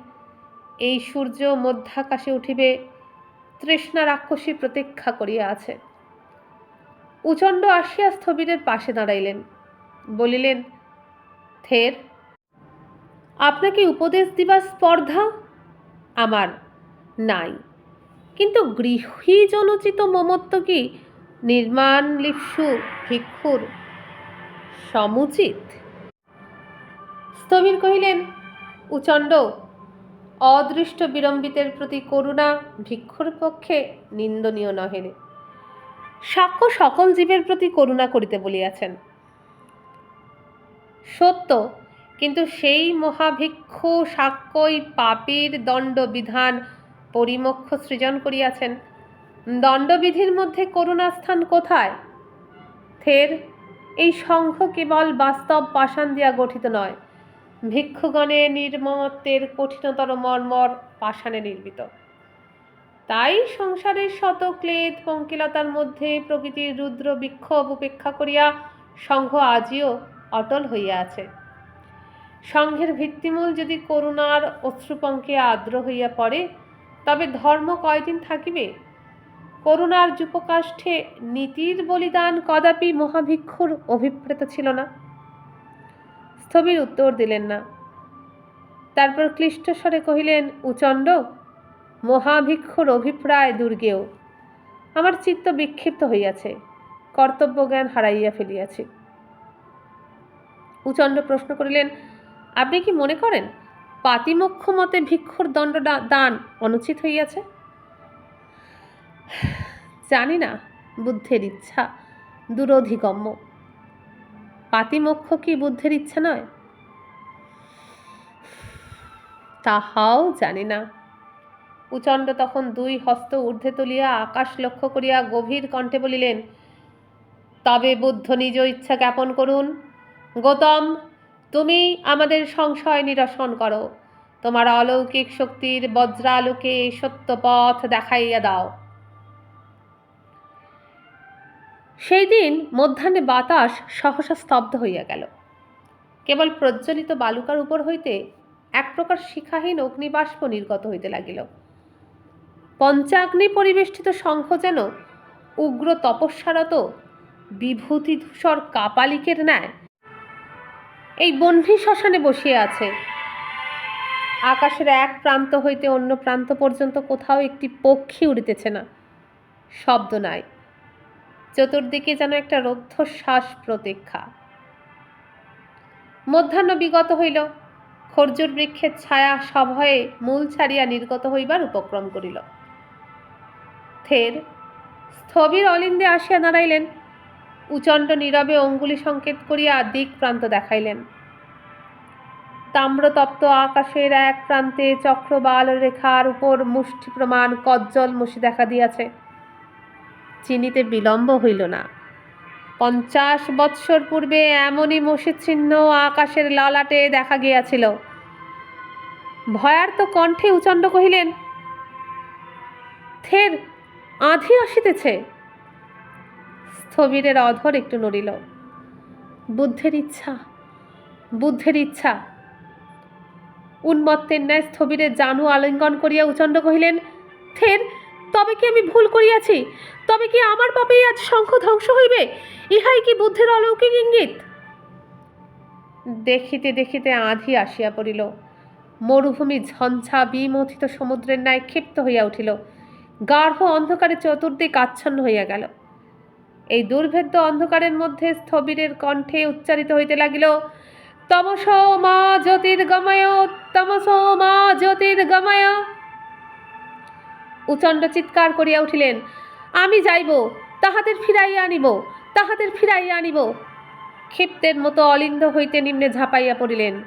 Speaker 1: এই সূর্য মধ্যাকাশে উঠিবে, তৃষ্ণা রাক্ষসী প্রতীক্ষা করিয়া আছে। উচণ্ড আসিয়া স্থবিরের পাশে দাঁড়াইলেন, বলিলেন, থের, আপনাকে উপদেশ দিবার স্পর্ধা আমার নাই, কিন্তু গৃহীজনোচিত মমত্ব কি নির্মাণ লিপ্সু ভিক্ষুর সমুচিত? স্থবির কহিলেন, উচণ্ড, অদৃষ্ট বিড়ম্বিতের প্রতি করুণা ভিক্ষুর পক্ষে নিন্দনীয় নহে। সাক্ষ্য সকল জীবের প্রতি করুণা করিতে বলিয়াছেন, সত্য, কিন্তু সেই মহাভিক্ষু সাক্ষ্যই পাপীর দণ্ডবিধান পরিমোক্ষ সৃজন করিয়াছেন। দণ্ডবিধির মধ্যে করুণার স্থান কোথায়? থের, এই সংঘ কেবল বাস্তব পাষাণ দিয়া গঠিত নয়, ভিক্ষুগণের নির্মমত্বের কঠিনতর মর্মর পাষাণে নির্মিত। তাই সংসারের শত ক্লেদ পঙ্কিলতার মধ্যে প্রকৃতির রুদ্র বিক্ষোভ উপেক্ষা করিয়া সংঘ আজিও অটল হইয়া আছে। সংঘের ভিত্তিমূল যদি করুণার অশ্রুপঙ্কে আর্দ্র হইয়া পড়ে, তবে ধর্ম কয়দিন থাকিবে? করুণার যুপকাষ্ঠে নীতির বলিদান কদাপি মহাভিক্ষুর অভিপ্রেত ছিল না। স্থবির উত্তর দিলেন না। তারপর ক্লিষ্ট স্বরে কহিলেন, উচণ্ড, মহাভিক্ষুর অভিপ্রায় দুর্গেয়। আমার চিত্ত বিক্ষিপ্ত হইয়াছে, কর্তব্যজ্ঞান হারাইয়া ফেলিয়াছি। উচণ্ড প্রশ্ন করিলেন, আপনি কি মনে করেন পাতিমোক্ষ মতে ভিক্ষুর দণ্ড দান অনুচিত হইয়াছে? জানি না, বুদ্ধের ইচ্ছা দুরধিগম্য। পাতিমোক্ষ কি বুদ্ধের ইচ্ছা নয়? তাহাও জানি না। উচণ্ড তখন দুই হস্ত ঊর্ধ্বে তুলিয়া আকাশ লক্ষ্য করিয়া গভীর কণ্ঠে বলিলেন, তবে বুদ্ধ নিজ ইচ্ছা জ্ঞাপন করুন। গৌতম, তুমি আমাদের সংশয় নিরসন করো, তোমার অলৌকিক শক্তির বজ্রালোকে সত্য পথ দেখাইয়া দাও। সেই দিন মধ্যাহ্নে বাতাস সহসা স্তব্ধ হইয়া গেল। কেবল প্রজ্বলিত বালুকার উপর হইতে এক প্রকার শিখাহীন অগ্নিবাষ্প নির্গত হইতে লাগিল। পঞ্চাগ্নি পরিবেষ্টিত শঙ্খ যেন উগ্র তপস্যারত বিভূতিধূসর কাপালিকের ন্যায় এই বহ্নি শ্মশানে বসিয়া আছে। আকাশের এক প্রান্ত হইতে অন্য প্রান্ত পর্যন্ত কোথাও একটি পক্ষী উড়িতেছে না, শব্দ নাই। চতুর্দিকে যেন একটা রুদ্ধশ্বাস প্রতীক্ষা। মধ্যাহ্ন বিগত হইল। খর্জুর বৃক্ষের ছায়া সভয়ে মূল ছাড়িয়া নির্গত হইবার উপক্রম করিল। থের, স্থবির অলিন্দে আসিয়া দাঁড়াইলেন। উচণ্ড নীরবে অঙ্গুলি সংকেত করিয়া দিক প্রান্ত দেখাইলেন। তাম্রতপ্ত আকাশের এক প্রান্তে চক্রবাল রেখার উপর মুষ্টি প্রমাণ কজ্জল মসি দেখা দিয়াছে। চিনিতে বিলম্ব হইল না। 50 বৎসর পূর্বে এমনই মসি চিহ্ন আকাশের ললাটে দেখা গিয়াছিল। ভয়ার্ত কণ্ঠে উচণ্ড কহিলেন, থের, আঁধি আসিতেছে। স্থবিরের অধর একটু নড়িল। বুদ্ধের ইচ্ছা, বুদ্ধের ইচ্ছা। উন্মত্তের ন্যায় স্থবিরের জানু আলিঙ্গন করিয়া উচণ্ড কহিলেন, থের, তবে কি আমি ভুল করিয়াছি? তবে কি আমার পাপেই আজ শঙ্খ ধ্বংস হইবে? ইহাই কি বুদ্ধের অলৌকিক ইঙ্গিত? দেখিতে দেখিতে আঁধি আসিয়া পড়িল। মরুভূমি ঝঞ্ঝা বিমথিত সমুদ্রের ন্যায় ক্ষিপ্ত হইয়া উঠিল। গাঢ় অন্ধকারে চতুর্দিক আচ্ছন্ন হইয়া গেল। এই দুর্ভেদ্য অন্ধকারের মধ্যে স্থবিরের কণ্ঠে উচ্চারিত হইতে লাগিল, তমসো মা জ্যোতির্গময়, তমসো মা জ্যোতির্গময়। উচণ্ড চিৎকার করিয়া উঠিলেন, আমি যাইব, তাহাদের ফিরাইয়া আনিব, তাহাদের ফিরাইয়া আনিব। ক্ষিপ্তের মতো অলিন্দ হইতে নিম্নে ঝাঁপাইয়া পড়িলেন।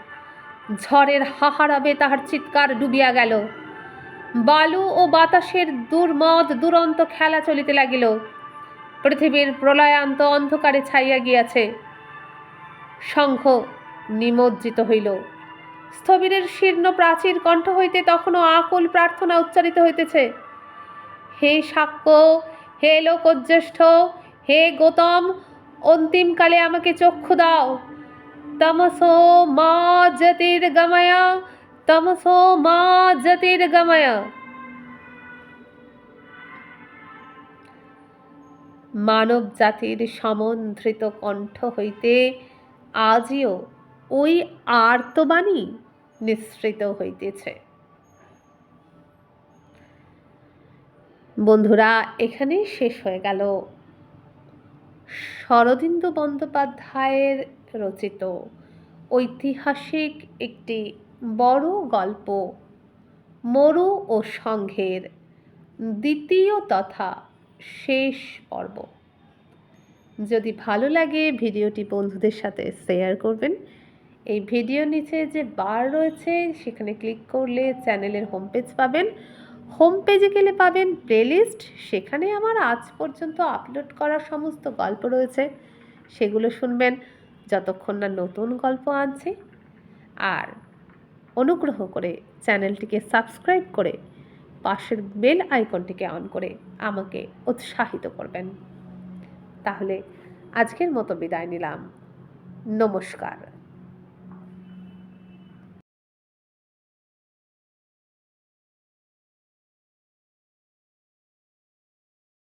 Speaker 1: ঝড়ের হাহারাবে তাহার চিৎকার ডুবিয়া গেল। বালু ও বাতাসের দুর্মদ দুরন্ত খেলা চলিতে লাগিল। পৃথিবীর প্রলয়ান্ত অন্ধকারে ছাইয়া গিয়াছে। শঙ্খ নিমজ্জিত হইল। স্থবিরের শীর্ণ প্রাচীর কণ্ঠ হইতে তখনও আকুল প্রার্থনা উচ্চারিত হইতেছে। হে সাক্ষ্য, হে লোকজ্যেষ্ঠ, হে গৌতম, অন্তিমকালে আমাকে চক্ষু দাও। তমসো মা জ্যোতির্গময়, তমসো মা জ্যোতির্গময়। মানব জাতির সমন্ধিত কণ্ঠ হইতে আজিও ওই আর্তবাণী নিঃসৃত হইতেছে। বন্ধুরা, এখানেই শেষ হয়ে গেল শরদিন্দু বন্দ্যোপাধ্যায়ের রচিত ঐতিহাসিক একটি বড় গল্প মরু ও সংঘের দ্বিতীয় তথা শেষ পর্ব। যদি ভালো লাগে ভিডিওটি বন্ধুদের সাথে শেয়ার করবেন। এই ভিডিওর নিচে যে বার রয়েছে সেখানে ক্লিক করলে চ্যানেলের হোম পেজ পাবেন। হোম পেজে গেলে পাবেন প্লেলিস্ট, সেখানে আমার আজ পর্যন্ত আপলোড করা সমস্ত গল্প রয়েছে, সেগুলো শুনবেন যতক্ষণ না নতুন গল্প আনছি। আর অনুগ্রহ করে চ্যানেলটিকে সাবস্ক্রাইব করে পাশের বেল আইকনটিকে অন করে আমাকে উৎসাহিত করবেন। তাহলে আজকের মতো বিদায় নিলাম। নমস্কার।